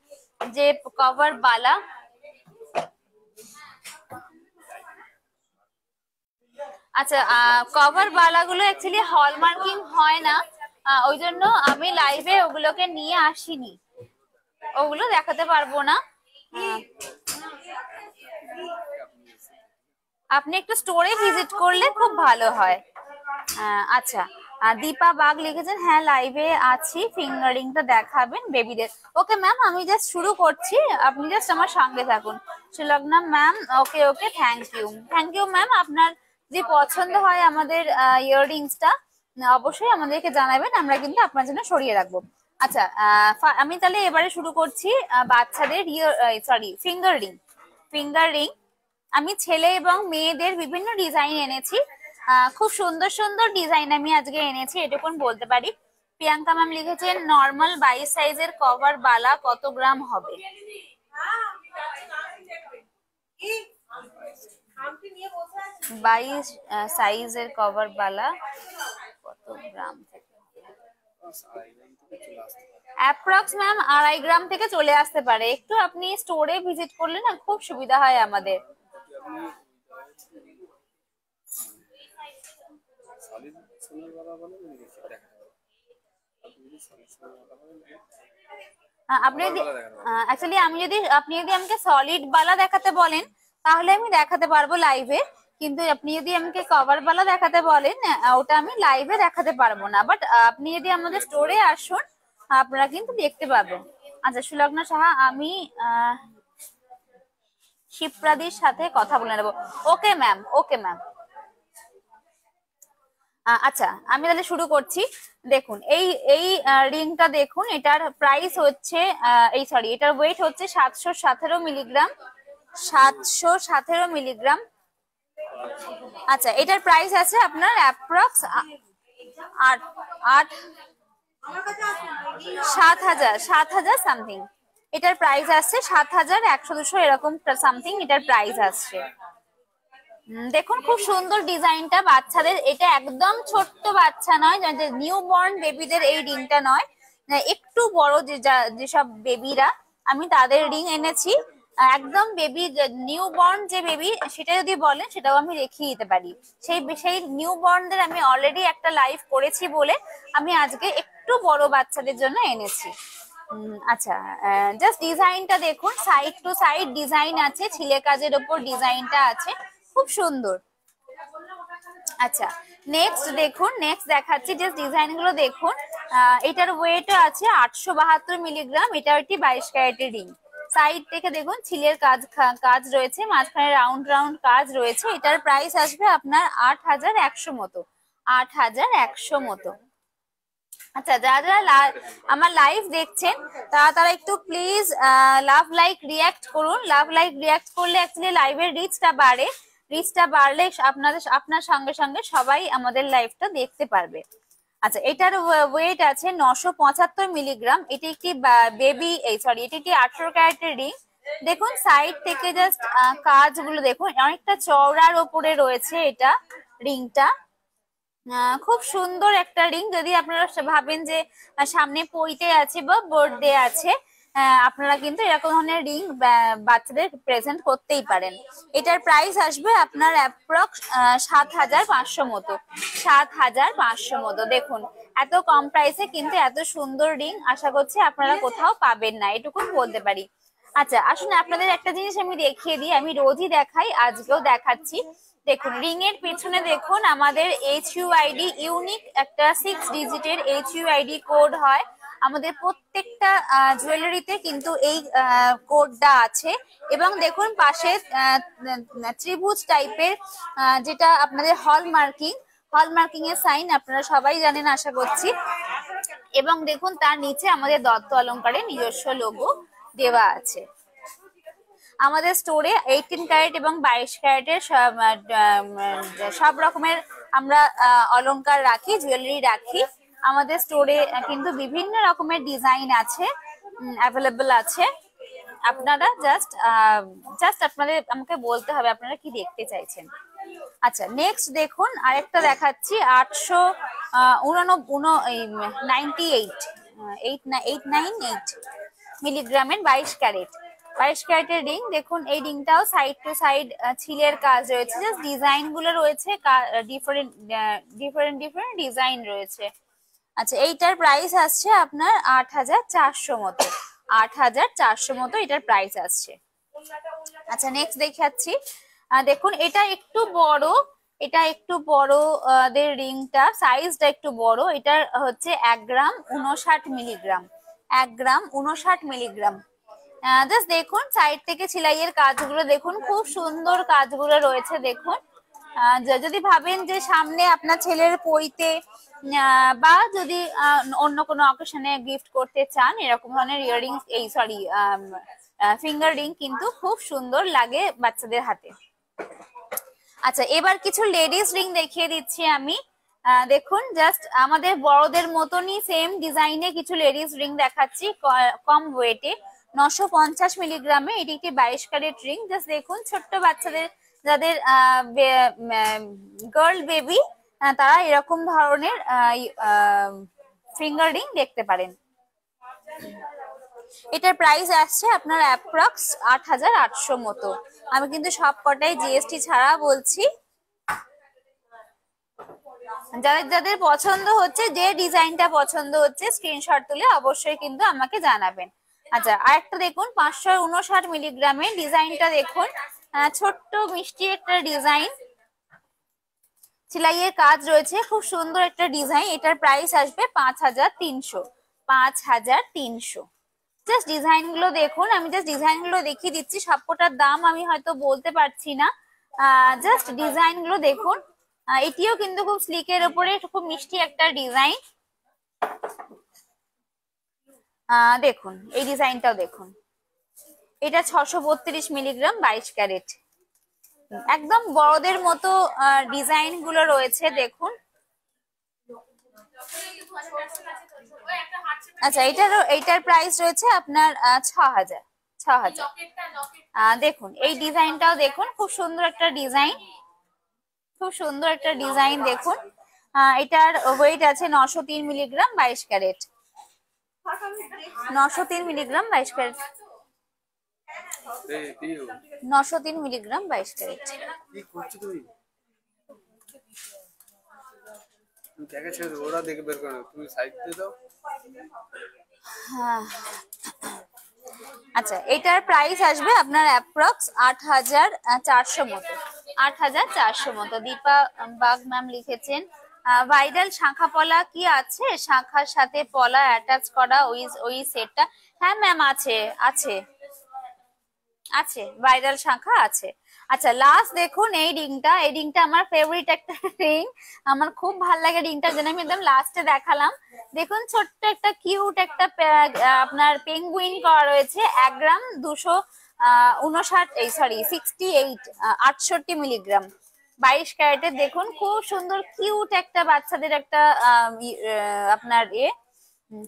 যে কভার বালা? আচ্ছা, কভার বালাগুলো অ্যাকচুয়ালি হলমার্কিং হয় না, ওই জন্য আমি লাইভে ওগুলোকে নিয়ে আসিনি, ওগুলো দেখাতে পারবো না। আপনি একটু স্টোরে ভিজিট করলে খুব ভালো হয়। আচ্ছা, দীপা বাগ লিখেছেন, হ্যাঁ লাইভে আছি, ফিঙ্গারিংটা দেখাবেন বেবিদের। ওকে ম্যাম, আমি জাস্ট শুরু করছি, আপনি জাস্ট আমার সঙ্গে থাকুন। Sulagna ma'am, okay okay, thank you ma'am. আপনার যে পছন্দ হয় আমাদের ইয়াররিংসটা, অবশ্যই আমাদেরকে জানাবেন, আমরা কিন্তু আপনার জন্য সরিয়ে রাখবো। আচ্ছা, আমি তাহলে এবারে শুরু করছি বাচ্চাদের ফিঙ্গার রিং। আমি ছেলে এবং মেয়েদের বিভিন্ন ডিজাইন এনেছি, খুব সুন্দর সুন্দর ডিজাইন আমি আজকে এনেছি, এটুকুন বলতে পারি। প্রিয়াঙ্কা ম্যাম লিখেছেন, নর্মাল 22 সাইজের কভার বালা কত গ্রাম হবে? 22 সাইজের কভার বালা কত গ্রাম থেকে? অ্যাপ্রক্স ম্যাম 2.5 গ্রাম থেকে চলে আসতে পারে। একটু আপনি স্টোরে ভিজিট করলে না খুব সুবিধা হয় আমাদের। আপনি আপনি যদি আমাকে সলিড বালা দেখাতে বলেন তাহলে আমি দেখাতে পারবো লাইভে, কিন্তু আপনি যদি আমাকে কভার বালা দেখাতে বলেন ওটা আমি লাইভে দেখাতে পারবো না। বাট আপনি যদি আমাদের স্টোরে আসুন আপনারা কিন্তু দেখতে পাবেন। আচ্ছা, সুলগ্না সাহা, আমি শিপ্রাদির সাথে কথা বলে নেবো। Okay ma'am, okay ma'am. আচ্ছা, আমি তাহলে শুরু করছি। দেখুন, এই রিংটা দেখুন, এটার প্রাইস হচ্ছে এটার ওয়েট হচ্ছে 717 মিলিগ্রাম, 717 মিলিগ্রাম। আচ্ছা, এটার প্রাইস আছে আপনার অ্যাপ্রক্স 7,000 সামথিং। এটার প্রাইস আসছে 7,100-200 এরকম সামথিং এটার প্রাইস আসছে। দেখুন খুব সুন্দর ডিজাইনটা বাচ্চাদের, এটা একদম ছোট্ট বাচ্চা নয়, নিউ বর্ন বেবিদের এই রিংটা নয়, একটু বড় যেসব বেবিরা আমি তাদের রিং এনেছি। একদম বেবি নিউ বর্ন যে বেবি সেটা যদি বলেন সেটাও আমি দেখিয়ে দিতে পারি। সেই নিউ বর্নদের আমি অলরেডি একটা লাইভ করেছি বলে আমি আজকে একটু বড় বাচ্চাদের জন্য এনেছি। আচ্ছা, জাস্ট ডিজাইনটা দেখুন, সাইড টু সাইড ডিজাইন আছে, ছিলে কাজের ওপর ডিজাইনটা আছে, খুব সুন্দর। আচ্ছা নেক্সট দেখুন, নেক্সট দেখাচ্ছি, জাস্ট ডিজাইন গুলো দেখুন। এটার ওয়েট আছে 872 মিলিগ্রাম, এটা একটি 22 ক্যারেটের রিং। সাইড থেকে দেখুন ছিলের কাজ রয়েছে, মাঝখানে রাউন্ড রাউন্ড কাজ রয়েছে। এটার প্রাইস আসবে আপনার 8,100 মতো, 8,100 মতো। আচ্ছা যারা যারা আমার লাইভ দেখছেন তারা একটু প্লিজ লাভ লাইক রিয়াক্ট করুন। লাভ লাইক রিয়াক্ট করলে অ্যাকচুয়ালি লাইভের রিচটা বাড়ে, রিচটা বাড়লে আপনার সঙ্গে সঙ্গে সবাই আমাদের লাইভটা দেখতে পারবে। আচ্ছা এটার ওয়েট আছে 975 মিলিগ্রাম। এটি একটি বেবি এটি একটি 18 ক্যারেটের রিং। দেখুন সাইড থেকে জাস্ট কাজগুলো দেখুন, অনেকটা চওড়ার ওপরে রয়েছে এটা রিংটা। খুব সুন্দর একটা রিং। যদি আপনারা ভাবেন যে সামনে পইতে আছে বা বার্থডে আছে, আপনারা কিন্তু এরকম ধরনের রিং বাচ্চাদের প্রেজেন্ট করতেই পারেন। এটার প্রাইস আসবে আপনার অ্যাপ্রক্স 7,500 মতো, 7,500 মতো। দেখুন এত কম প্রাইসে কিন্তু এত সুন্দর রিং আশা করছি আপনারা কোথাও পাবেন না, এটুকু বলতে পারি। আচ্ছা আসুন আপনাদের একটা জিনিস আমি দেখিয়ে দিই, আমি রোজই দেখাই, আজকেও দেখাচ্ছি। দেখুন রিং এর পেছনে দেখুন আমাদের HUID ইউনিক একটা 6 ডিজিটের HUID কোড হয়। আমাদের প্রত্যেকটা জুয়েলারিতে কিন্তু এই কোডটা আছে। এবং দেখুন পাশে ত্রিভুজ টাইপের যেটা আপনাদের হলমার্কিং এর সাইন, আপনারা সবাই জানেন আশা করছি। এবং দেখুন তার নিচে আমাদের দত্ত অলংকারের নিজস্ব লোগো দেওয়া আছে। আমাদের স্টোরে 18 ক্যারেট এবং 22 ক্যারেটের সব রকমের আমরা অলংকার রাখি, জুয়েলারি রাখি। আমাদের স্টোরে কিন্তু বিভিন্ন রকমের ডিজাইন আছে, অ্যাভেলেবল আছে। আপনারা জাস্ট আপনাদের আমাকে বলতে হবে আপনারা কি দেখতে চাইছেন। আচ্ছা নেক্সট দেখুন আরেকটা দেখাচ্ছি 898 মিলিগ্রামের 22 ক্যারেটের রিং। দেখুন এই রিংটাও সাইড টু সাইড ছিলের কাজ রয়েছে, জাস্ট ডিজাইন গুলো রয়েছে, ডিফারেন্ট ডিজাইন রয়েছে। আচ্ছা এইটার প্রাইস আসছে আপনার 8,400 মতো, 8,400 মতো এটার প্রাইস আসছে। আচ্ছা নেক্সট দেখাচ্ছি, দেখুন এটা একটু বড় দের রিংটা, সাইজটা একটু বড়। এটার হচ্ছে 1 গ্রাম 59 মিলিগ্রাম, 1 গ্রাম 59 মিলিগ্রাম। জাস্ট দেখুন সাইড থেকে সেলাইয়ের কাজগুলো দেখুন, খুব সুন্দর কাজগুলো রয়েছে। দেখুন যদি ভাবেন যে সামনে আপনার ছেলের পইতে বা যদি অন্য কোনো অকেশনে গিফট করতে চান, এরকম ধরনের ইয়াররিংস ফিঙ্গার রিং কিন্তু খুব সুন্দর লাগে বাচ্চাদের হাতে। আচ্ছা এবার কিছু লেডিস রিং দেখিয়ে দিচ্ছি আমি। দেখুন জাস্ট আমাদের বড়দের মতনই সেম ডিজাইনে কিছু লেডিস রিং দেখাচ্ছি, কম ওয়েটে 950 মিলিগ্রামে। এটি একটি 22 ক্যারেট রিং। জাস্ট দেখুন ছোট্ট বাচ্চাদের যাদের গার্ল বেবি তারা এরকম ধরনের ফিঙ্গার রিং দেখতে পারেন। এটার প্রাইস আসছে আপনার অ্যাপ্রক্স 8,800 মতো। আমি কিন্তু সব কটাই জিএসটি ছাড়া বলছি। যাদের পছন্দ হচ্ছে, যে ডিজাইনটা পছন্দ হচ্ছে স্ক্রিনশট তুলে অবশ্যই কিন্তু আমাকে জানাবেন। আচ্ছা আরেকটা দেখুন 559 মিলিগ্রামে, ডিজাইনটা দেখুন, ছোট্ট মিষ্টি একটা ডিজাইন, সেলাইয়ের কাজ রয়েছে, খুব সুন্দর একটা ডিজাইন। এটার প্রাইস আসবে 5,300, 5,300। জাস্ট ডিজাইন গুলো দেখুন, আমি জাস্ট ডিজাইন গুলো দেখিয়ে দিচ্ছি, সবকটার দাম আমি হয়তো বলতে পারছি না। জাস্ট ডিজাইন গুলো দেখুন, এটিও কিন্তু খুব স্লিকের উপরে খুব মিষ্টি একটা ডিজাইন। দেখুন এই ডিজাইনটাও দেখুন, এটা 632 মিলিগ্রাম 22 ক্যারেট। একদম বড়দের মতো ডিজাইন গুলো রয়েছে। দেখুন আচ্ছা, এইটার প্রাইস রয়েছে আপনার 6,000। 6,000। দেখুন এই ডিজাইনটাও দেখুন, খুব সুন্দর একটা ডিজাইন, খুব সুন্দর একটা ডিজাইন দেখুন। এটার ওয়েট আছে 903 milligram 22 carat. 903 milligram 22 carat. 903 milligram 22 carat. কি করছো তুমি? দেখেছো ওরা দেখে বের করো, তুমি সাইড দিয়ে দাও। হ্যাঁ, আচ্ছা এটার প্রাইস আসবে আপনার অ্যাপ্রক্স 8,400 মতো। 8,400 মতো। দীপা বাগ ম্যাম লিখেছেন ভাইরাল শাখা পলা কি আছে? শাখার সাথে পলা অ্যাটাচ করা ওই সেটটা? হ্যাঁ ম্যাম, আছে আছে আছে, ভাইরাল শাখা আছে। আচ্ছা লাস্ট দেখুন এই রিংটা আমার ফেভারিট একটা রিং, আমার খুব ভালো লাগে রিংটার জন্য আমি একদম লাস্টে দেখালাম। দেখুন ছোট্ট একটা কিউট একটা আপনার পেঙ্গুইন করা রয়েছে। 1 গ্রাম 68 মিলিগ্রাম 22 ক্যারেটের। দেখুন খুব সুন্দর কিউট একটা বাচ্চাদের একটা আপনার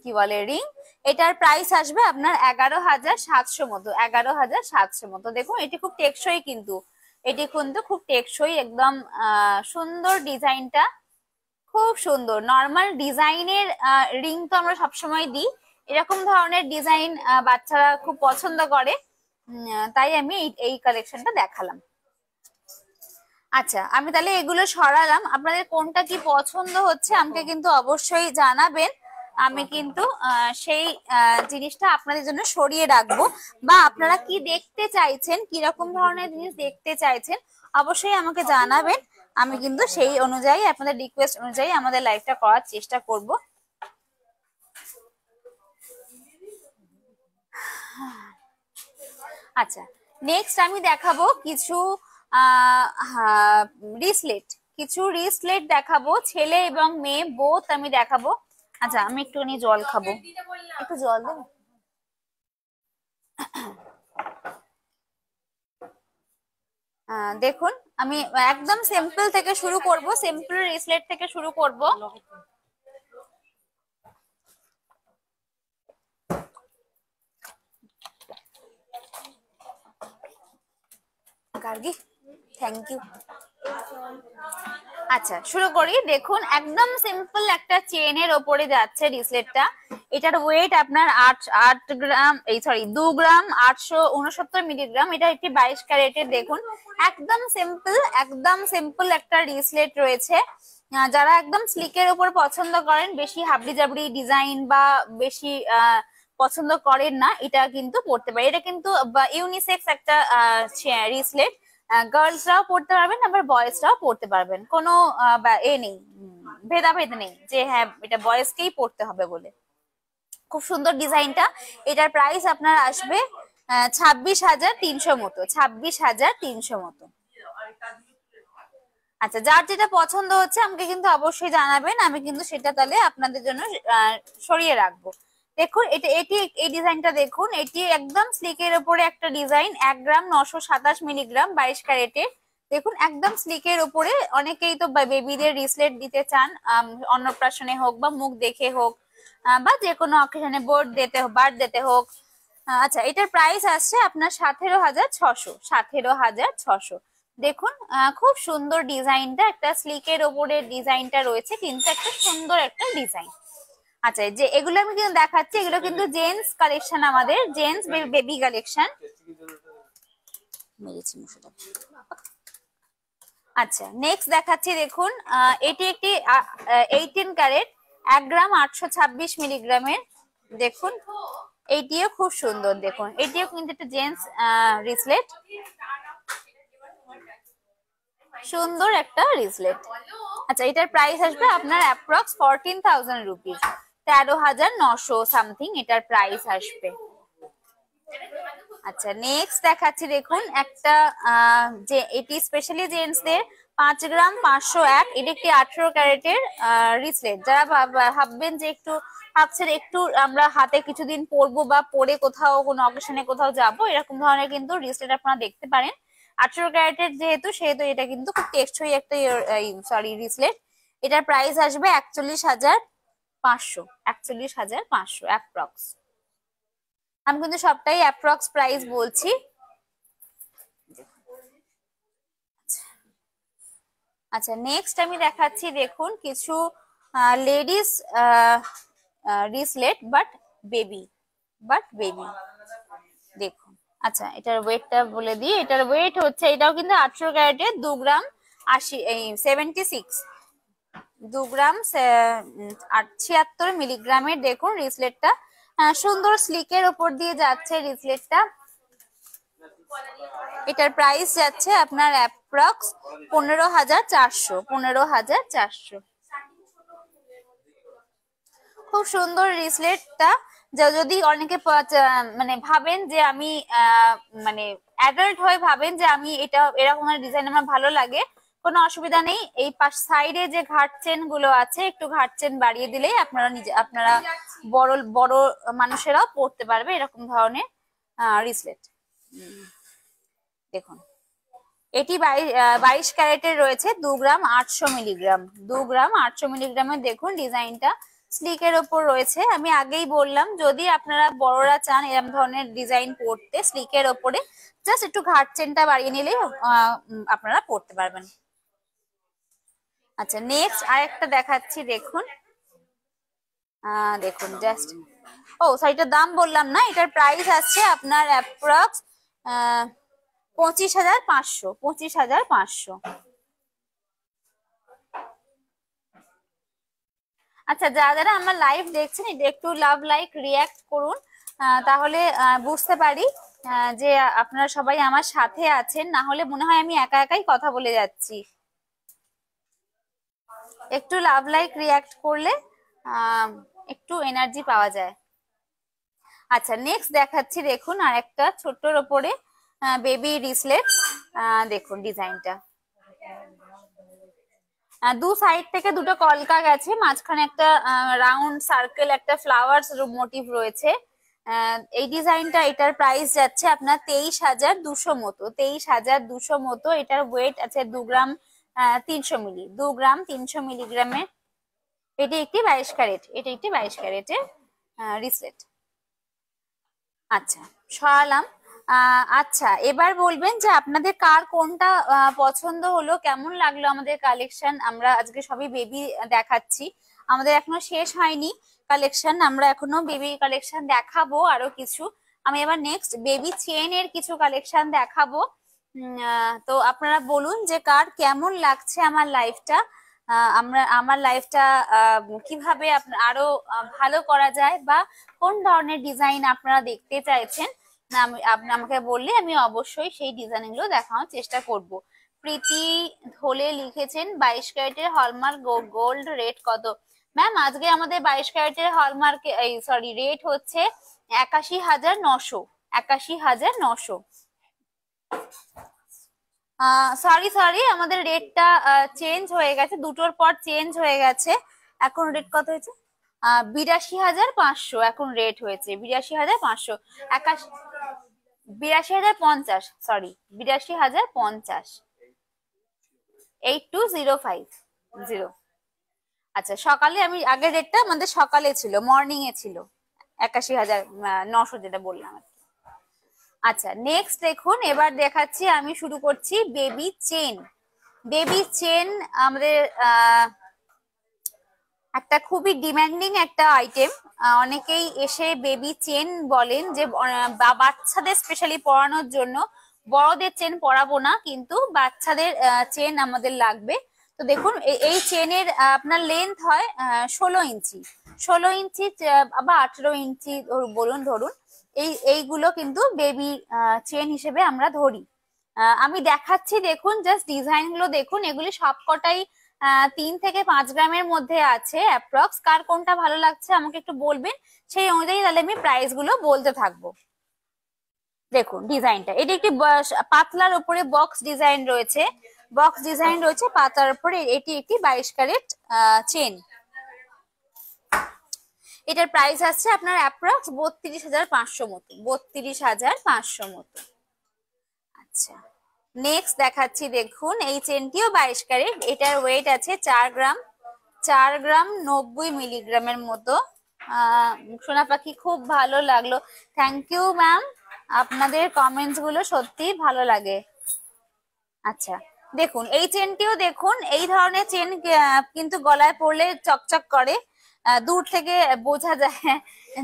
কি বলে রিং। এটার প্রাইস আসবে আপনার 11,700 মতো। 11,700 মতো। দেখুন এটি খুব টেকসই, কিন্তু এটি কিন্তু খুব টেকসই একদম। সুন্দর ডিজাইনটা, খুব সুন্দর। নর্মাল ডিজাইনের রিং তো আমরা সবসময় দিই, এরকম ধরনের ডিজাইন বাচ্চারা খুব পছন্দ করে, তাই আমি এই কালেকশনটা দেখালাম। আচ্ছা আমি তাহলে এগুলো সরালাম, আপনাদের কোনটা কি পছন্দ হচ্ছে আমাকে কিন্তু অবশ্যই জানাবেন। আমি কিন্তু সেই জিনিসটা আপনাদের জন্য সরিয়ে রাখবো, বা আপনারা কি দেখতে চাইছেন, কিরকম ধরনের জিনিস দেখতে চাইছেন অবশ্যই আমাকে জানাবেন। আমি কিন্তু সেই অনুযায়ী আপনাদের রিকোয়েস্ট অনুযায়ী আমাদের লাইভটা করার চেষ্টা করব। আচ্ছা নেক্সট আমি দেখাবো কিছু রিসলেট দেখাবো, ছেলে এবং মেয়ে বোথ আমি দেখাবো। আচ্ছা আমি একটুখানি জল খাবো, একটু জল দেবো। দেখুন আমি একদম সিম্পল থেকে শুরু করব, সিম্পল রিসলেট থেকে শুরু করব। Gargi thank you. আচ্ছা শুরু করি। দেখুন একদম সিম্পল একটা চেনের ওপরে যাচ্ছে রিসলেটটা। এটার ওয়েট আপনার 8 গ্রাম 2 গ্রাম 869 মিলিগ্রাম। এটা একটি 22 ক্যারেটের। দেখুন একদম সিম্পল একটা রিসলেট রয়েছে। যারা একদম স্লিকের উপর পছন্দ করেন, বেশি হাবড়ি জাবড়ি ডিজাইন বা বেশি পছন্দ করেন না, এটা কিন্তু পড়তে পারে। এটা কিন্তু ইউনিসেক্স একটা রিসলেট, গার্লসরাও পড়তে পারবেন আবার বয়েজরাও পড়তে পারবেন, কোনো নেই, ভেদাভেদ নেই যে হ্যাঁ এটা বয়েজকেই পড়তে হবে বলে। খুব সুন্দর ডিজাইনটা। এটার প্রাইস আপনার আসবে 26,300 মতো। 26,300 মতো। আচ্ছা যার যেটা পছন্দ হচ্ছে আমাকে কিন্তু অবশ্যই জানাবেন, আমি কিন্তু সেটা তাহলে আপনাদের জন্য সরিয়ে রাখবো। দেখুন এটি এই ডিজাইনটা দেখুন, এটি একদম স্লিকের উপরে একটা ডিজাইন। 1 গ্রাম 927 মিলিগ্রাম 22 ক্যারেটের। দেখুন একদম স্লিকের উপরে। অনেকেই তো বেবিদের রিসলেট দিতে চান, অন্নপ্রাশনে হোক বা মুখ দেখে হোক বা যে কোনো অকেশনে বার্থ দিতে হোক। আচ্ছা এটার প্রাইস আসছে আপনার 17,600। 17,600। দেখুন খুব সুন্দর ডিজাইনটা, একটা স্লিকের ওপরে ডিজাইনটা রয়েছে, কিন্তু একটা সুন্দর একটা ডিজাইন। আচ্ছা যে এগুলো আমি কিন্তু দেখাচ্ছি, এগুলো কিন্তু জেন্টস কালেকশন, আমাদের জেন্টস বেবি কালেকশন। আচ্ছা নেক্সট দেখাচ্ছি। দেখুন এটি একটি 18 ক্যারেট 1 গ্রাম 826 মিলিগ্রামের। দেখুন এইটিও খুব সুন্দর। দেখুন এটিও কিন্তু একটা জেন্টস রিসলেট, সুন্দর একটা রিসলেট। আচ্ছা এটার প্রাইস আসবে আপনার অ্যাপ্রক্স 14,000 রুপিস। 13,900 সামথিং এটার প্রাইস আসবে। আচ্ছা নেক্সট দেখাচ্ছি। দেখুন একটা যে এটি স্পেশালি জেন্টসদের 5 গ্রাম 501। এটি একটি 18 ক্যারেটের রিসলেট। যারা ভাববেন যে ভাবছেন একটু আমরা হাতে কিছুদিন পরবো বা পরে কোথাও কোনো অকেশনে কোথাও যাব, এরকম ধরনের কিন্তু রিসলেট আপনারা দেখতে পারেন। 18 ক্যারেটের সেহেতু এটা কিন্তু খুব টেকসই একটা রিসলেট। এটার প্রাইস আসবে 41,000 500, 41,500 অ্যাপ্রক্স। আমি কিন্তু সবটাই অ্যাপ্রক্স প্রাইস বলছি। আচ্ছা, নেক্সট আমি দেখাচ্ছি দেখুন কিছু লেডিস রিসলেট বেবি বেবি দেখুন। আচ্ছা, এটার ওয়েটটা বলে দিই। এটার ওয়েট হচ্ছে, এটাও কিন্তু 18 ক্যারেটের, 2 গ্রাম 76, 2 গ্রাম 76 মিলিগ্রামের। দেখুন রিসলেটটা সুন্দর স্লিকের ওপর দিয়ে যাচ্ছে রিসলেটটা। এটার প্রাইস যাচ্ছে আপনার অ্যাপ্রক্স 15,400, 15,400। খুব সুন্দর রিসলেটটা। যদি অনেকে মানে ভাবেন যে আমি মানে অ্যাডাল্ট হয়ে ভাবেন যে আমি এটা এরকম ডিজাইন আমার ভালো লাগে, কোনো অসুবিধা নেই। এই পাশ সাইডে যে ঘাট চেন গুলো আছে, একটু ঘাট চেন বাড়িয়ে দিলেই আপনারা বড় বড় মানুষেরাও পড়তে পারবে এরকম ধরনের রিসলেট। দেখুন এটি 22 ক্যারেটের রয়েছে, 2 গ্রাম 800 মিলিগ্রাম, 2 গ্রাম 800 মিলিগ্রামের। দেখুন ডিজাইনটা স্লিকের ওপর রয়েছে। আমি আগেই বললাম যদি আপনারা বড়রা চান এরকম ধরনের ডিজাইন পড়তে স্লিকের ওপরে, জাস্ট একটু ঘাট চেনটা বাড়িয়ে নিলেই আপনারা পড়তে পারবেন। আচ্ছা, নেক্সট আরেকটা দেখাচ্ছি দেখুন। দেখুন জাস্ট, এটার দাম বললাম না। এটার প্রাইস আছে আপনার অ্যাপ্রক্স 25,500, 25,500। আচ্ছা, যারা আমার লাইভ দেখছেন একটু লাভ লাইক রিয়াক্ট করুন, তাহলে বুঝতে পারি যে আপনারা সবাই আমার সাথে আছেন। না হলে মনে হয় আমি একা একাই কথা বলে যাচ্ছি। একটু লাভ লাইক রিয়াক্ট করলে একটু এনার্জি পাওয়া যায়। আচ্ছা, নেক্সট দেখাচ্ছি দেখুন আরেকটা ছোট্টর ওপরে বেবি রিসলেট। দেখুন ডিজাইনটা দু সাইড থেকে দুটো কলকা গেছে, মাঝখানে একটা রাউন্ড সার্কেল, একটা ফ্লাওয়ার্স মোটিভ রয়েছে। এই ডিজাইনটা, এটার প্রাইস যাচ্ছে আপনার 23,200 মতো, 23,200 মতো। এটার ওয়েট আছে 2 গ্রাম 300 মিলি, 2 গ্রাম 300 মিলিগ্রামের। এটি একটি 22 ক্যারেট, এটি একটি 22 ক্যারেটের রিসলেট। আচ্ছা, সরালাম। আচ্ছা, এবার বলবেন যে আপনাদের কার কোনটা পছন্দ হলো, কেমন লাগলো আমাদের কালেকশন। আমরা আজকে সবই বেবি দেখাচ্ছি, আমাদের এখনো শেষ হয়নি কালেকশন, আমরা এখনো বেবি কালেকশন দেখাবো আরো কিছু। আমি এবার নেক্সট বেবি চেন এর কিছু কালেকশন দেখাবো। তো আপনারা বলুন যে কার কেমন লাগছে আমার লাইফটা, আমার লাইফটা কিভাবে আরো ভালো করা যায়, বা কোন ধরনের ডিজাইন আপনারা দেখতে চাইছেন। আপনি আমাকে বললে আমি অবশ্যই সেই ডিজাইন গুলো দেখানোর চেষ্টা করব। প্রীতি ধোলে লিখেছেন 22 ক্যারেটের হলমার্ক গোল্ড রেট কত? ম্যাম আজকে আমাদের 22 ক্যারেটের হলমার্ক রেট হচ্ছে 81,900, 81,900। সরি আমাদের রেটটা চেঞ্জ হয়ে গেছে, দুটোর পর চেঞ্জ হয়ে গেছে। এখন রেট কত হয়েছে? 82,500 এখন রেট হয়েছে, 82,500। 82,050, সরি 82,050, 82,050। আচ্ছা, সকালে আমি আগের রেটটা আমাদের সকালে ছিল, মর্নিং এ ছিল 81,900 যেটা বললাম। আচ্ছা, নেক্সট দেখুন এবার দেখাচ্ছি, আমি শুরু করছি বেবি চেন। বেবি চেন আমাদের একটা খুবই ডিমান্ডিং একটা আইটেম। অনেকেই এসে বেবি চেন বলেন যে বাচ্চাদের স্পেশালি পরানোর জন্য, বড়দের চেন পরাবো না, কিন্তু বাচ্চাদের চেন আমাদের লাগবে। তো দেখুন এই চেনের আপনার লেন্থ হয় 16 ইঞ্চি, 16 ইঞ্চি বা 18 ইঞ্চি ধরুন। এইগুলো কিন্তু বেবি চেন হিসেবে আমরা ধরি। আমি দেখাচ্ছি দেখুন, জাস্ট ডিজাইন গুলো দেখুন। এগুলি সবকটাই 3 থেকে 5 গ্রামের মধ্যে আছে অ্যাপ্রক্স। কার কোনটা ভালো লাগছে আমাকে একটু বলবেন, সেই অনুযায়ী তাহলে আমি প্রাইস গুলো বলতে থাকবো। দেখুন ডিজাইনটা, এটি একটি পাতলার উপরে বক্স ডিজাইন রয়েছে, বক্স ডিজাইন রয়েছে পাতলার উপরে। এটি একটি 22 ক্যারেট চেন। এটার প্রাইস আছে আপনার অ্যাপ্রক্স 32,500 মতো, 32,500 মতো। আচ্ছা, নেক্সট দেখাচ্ছি দেখুন এই চেনটিও 22 ক্যারেট। এটার ওয়েট আছে 4 গ্রাম 4 গ্রাম 90 মিলিগ্রামের মতো। সোনা পাখি খুব ভালো লাগলো, থ্যাংক ইউ ম্যাম, আপনাদের কমেন্টস গুলো সত্যি ভালো লাগে। আচ্ছা দেখুন এই চেনটিও দেখুন, এই ধরনের চেন কিন্তু গলায় পরলে চকচক করে, দূর থেকে বোঝা যায়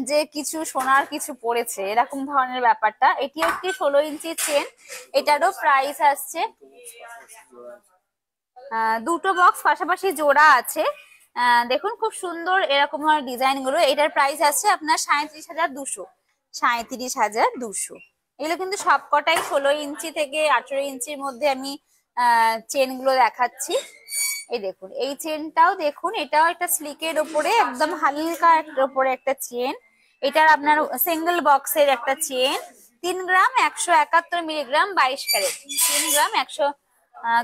যে কিছু সোনার কিছু পড়েছে, এরকম ধরনের ব্যাপারটা। এটি একটি 16 ইঞ্চি চেন, এটারও প্রাইস আসছে, দুটো বক্স পাশাপাশি জোড়া আছে। দেখুন খুব সুন্দর এরকম ধরনের ডিজাইন গুলো। এটার প্রাইস আছে আপনার 37,200, 37,200। এগুলো কিন্তু সবকটাই 16 ইঞ্চি থেকে 18 ইঞ্চির মধ্যে আমি চেন গুলো দেখাচ্ছি। এই দেখুন এই চেনটাও দেখুন, এটাও একটা স্লিকের উপরে একদম হালকা একটা উপরে একটা চেন। এটার আপনার সিঙ্গেল বক্সের একটা chain, 3 gram 171 milligram 22 carat, 3 gram 100।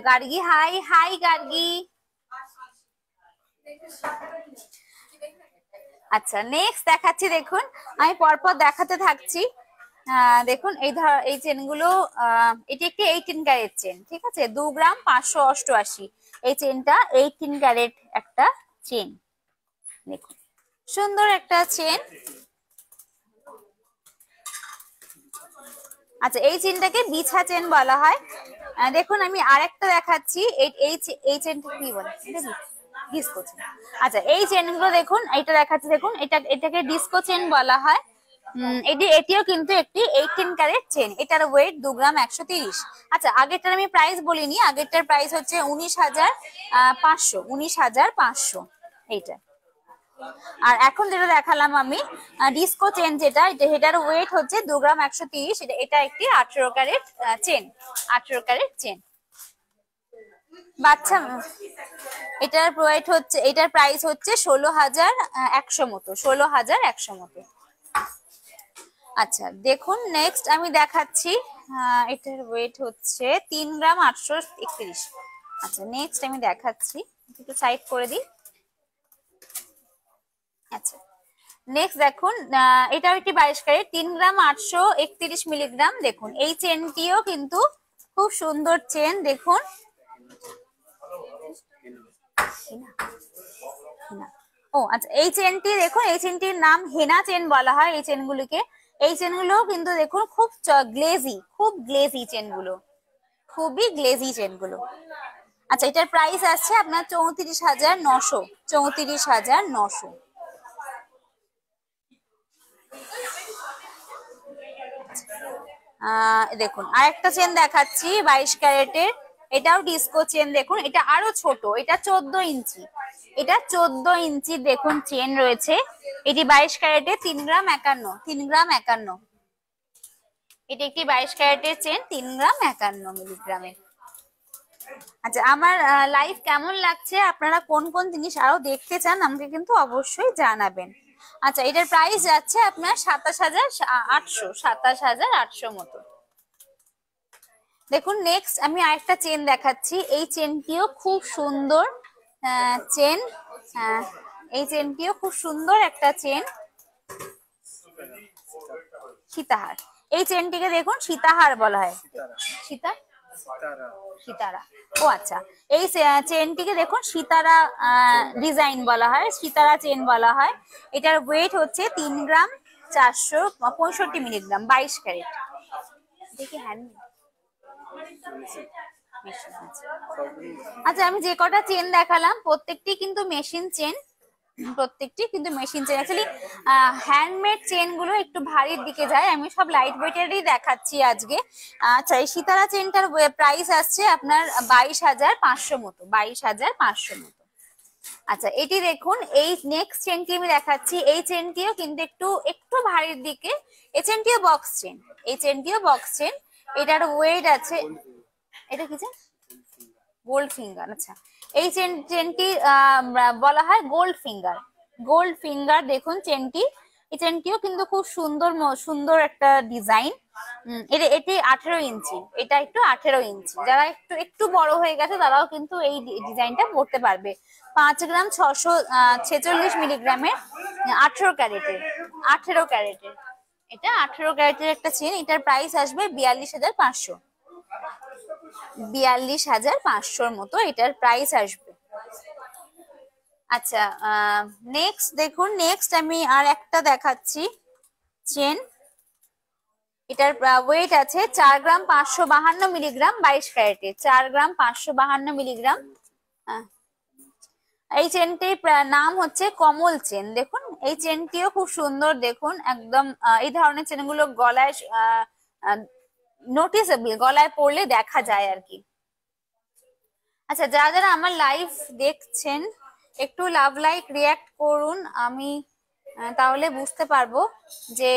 Gargi hi, hi Gargi. আচ্ছা নেক্সট দেখাচ্ছি, দেখুন আমি পরপর দেখাতে থাকছি। দেখুন এই চেনগুলো, এটি একটি 18 ক্যারেট চেন, ঠিক আছে, 2 গ্রাম 588। এই চেনটা 18 ক্যারেট একটা চেন, দেখুন সুন্দর একটা চেন। আচ্ছা এই চেনটাকে বিছা চেন বলা হয়। দেখুন আমি আরেকটা দেখাচ্ছি, এই চেনটা কি বলে, ডিস্কো চেন। আচ্ছা এই চেনগুলো দেখুন, এটা দেখাচ্ছি, দেখুন এটাকে ডিস্কো চেন বলা হয়। এটিও কিন্তু একটি 18 ক্যারেট চেন, এটার ওয়েট 2 গ্রাম 130। আচ্ছা আগেরটার আমি প্রাইস বলিনি, আগেরটার প্রাইস হচ্ছে 19,500, 19,500 এইটা। আর এখন যেটা দেখালাম আমি ডিস্কো চেন, এটার ওয়েট হচ্ছে 2 গ্রাম 130। এটা একটি 18 ক্যারেট চেন, 18 ক্যারেট চেন। বাচ্চা এটার ওয়েট হচ্ছে, এটার প্রাইস হচ্ছে 16,100 মতো, 16,100 মতো। আচ্ছা দেখুন নেক্সট আমি দেখাচ্ছি, এটার ওয়েট হচ্ছে 3 গ্রাম 831। আচ্ছা নেক্সট আমি দেখাচ্ছি, একটু সাইড করে দিই। আচ্ছা নেক্সট দেখুন, এটাও একটি 22 ক্যারেট, 3 গ্রাম 831 মিলিগ্রাম। দেখুন এই চেনটিও কিন্তু খুব সুন্দর চেন, দেখুন ও আচ্ছা এই চেনটি দেখুন, এই চেনটির নাম হেনা চেন বলা হয় এই চেনগুলিকে। এই চেনগুলো কিন্তু দেখুন খুব গ্লেজি, খুব গ্লেজি চেনগুলো, খুবই গ্লেজি চেনগুলো। আচ্ছা এটার প্রাইস আছে আপনার 34,900, 34,900। দেখুন আরেকটা চেন দেখাচ্ছি 22 ক্যারেটের, এটাও ডিস্কো চেন। দেখুন এটা আরো ছোট, এটা 14 ইঞ্চি, এটা 14 ইঞ্চি দেখুন চেন রয়েছে। এটি 22 ক্যারেটের, 3 গ্রাম 51, 3 গ্রাম 51। এটি একটি 22 ক্যারেটের চেন, 3 গ্রাম 51 মিলিগ্রামের। আচ্ছা আমার লাইভ কেমন লাগছে, আপনারা কোন কোন জিনিস আরো দেখতে চান আমাকে কিন্তু অবশ্যই জানাবেন। আচ্ছা এটার প্রাইস যাচ্ছে আপনার 27,800, 27,800 মতো। দেখুন নেক্সট আমি আরেকটা চেন দেখাচ্ছি, এই চেনটিও খুব সুন্দর চেন, এই চেনটিও খুব সুন্দর একটা চেন, সীতাহার। এই চেনটিকে দেখুন সীতাহার বলা হয়, সিতারা। ও আচ্ছা এই চেনটিকে দেখুন সিতারা ডিজাইন বলা হয়, সিতারা চেন বলা হয়। এটার ওয়েট হচ্ছে 3 গ্রাম 465 মিলিগ্রাম, 22 ক্যারেট। দেখি হ্যান্ডমেড। আচ্ছা আমি যে কটা চেন দেখালাম প্রত্যেকটি কিন্তু মেশিন চেন, প্রত্যেকটি কিন্তু machine chain. Actually handmade chain গুলো একটু ভারীর দিকে যায়, আমি সব লাইট ওয়েটেরই দেখাচ্ছি আজকে। আচ্ছা এই সিতারা চেনটার প্রাইস আসছে আপনার 22,500 মতো, 22,500 মতো। আচ্ছা এটি দেখুন, এই নেক্সট চেনটি আমি দেখাচ্ছি, এই চেনটিও কিন্তু একটু ভারীর দিকে। এই চেনটিও বক্স চেন, এই চেনটিও বক্স চেন। এটার ওয়েট আছে, এটা কি চেন? Gold finger. আচ্ছা এই চেনটি বলা হয় গোল্ড ফিঙ্গার, গোল্ড ফিঙ্গার। দেখুন চেনটি, এই চেনটিও কিন্তু খুব সুন্দর, সুন্দর একটা ডিজাইন। এটি 18 ইঞ্চি, এটা একটু 18 ইঞ্চি। যারা একটু বড় হয়ে গেছে তারাও কিন্তু এই ডিজাইনটা পড়তে পারবে। 5 গ্রাম 646 মিলিগ্রামের, 18 ক্যারেটের, 18 ক্যারেটের। এটা 18 ক্যারেটের একটা চেন, এটার প্রাইস আসবে 42,500, 42,500 মতো এটার প্রাইস আসবে। আচ্ছা, নেক্সট দেখুন, নেক্সট আমি আর একটা দেখাচ্ছি চেন। এটার ওয়েট আছে 4 গ্রাম 552 মিলিগ্রাম, 22 ক্যারেটে, 4 গ্রাম 552 মিলিগ্রাম। এই চেনটির নাম হচ্ছে কমল চেন। দেখুন এই চেনটিও খুব সুন্দর, দেখুন একদম এই ধরনের চেনগুলো গলায় নোটিসেবল, গলায় পরলে দেখা যায় আর কি। আচ্ছা, যারা যারা আমার লাইভ দেখছেন একটু লাভ লাইক রিয়াক্ট করুন, আমি তাহলে বুঝতে পারবো যে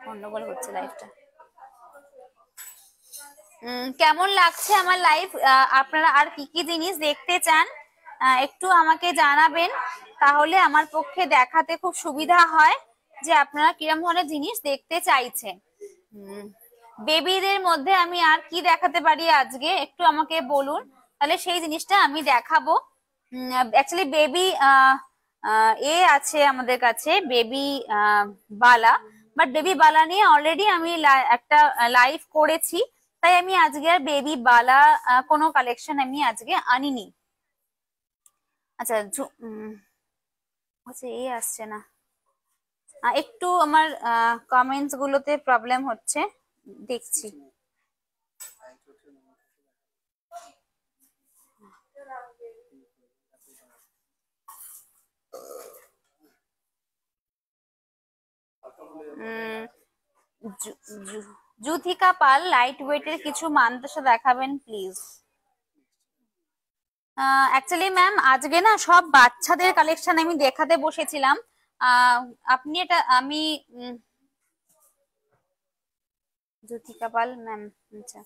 গন্ডগোল হচ্ছে লাইভটা। কেমন লাগছে আমার লাইভ, আপনারা আর কি কি জিনিস দেখতে চান একটু আমাকে জানাবেন, তাহলে আমার পক্ষে দেখাতে খুব সুবিধা হয় যে আপনারা কিরকম ধরনের জিনিস দেখতে চাইছেন। বেবিদের মধ্যে আমি আর কি দেখাতে পারি আজকে একটু আমাকে বলুন, তাহলে সেই জিনিসটা আমি দেখাবো। অ্যাকচুয়ালি বেবি আছে আমাদের কাছে, বেবি বালা, বাট বেবি বালা নিয়ে অলরেডি আমি একটা লাইভ করেছি, তাই আমি আজকে আর বেবি বালা কোনো কালেকশন আমি আজকে আনিনি। আচ্ছা আচ্ছা, আসছে না, একটু আমার কমেন্টস গুলোতে প্রবলেম হচ্ছে, দেখছি। জুথিকা পাল, লাইট ওয়েটের কিছু মানতাসা দেখাবেন প্লিজ। অ্যাকচুয়ালি ম্যাম আজকে না সব বাচ্চাদের কালেকশন আমি দেখাতে বসেছিলাম, আপনি এটা আমি জুথিকা পাল ম্যাম, আচ্ছা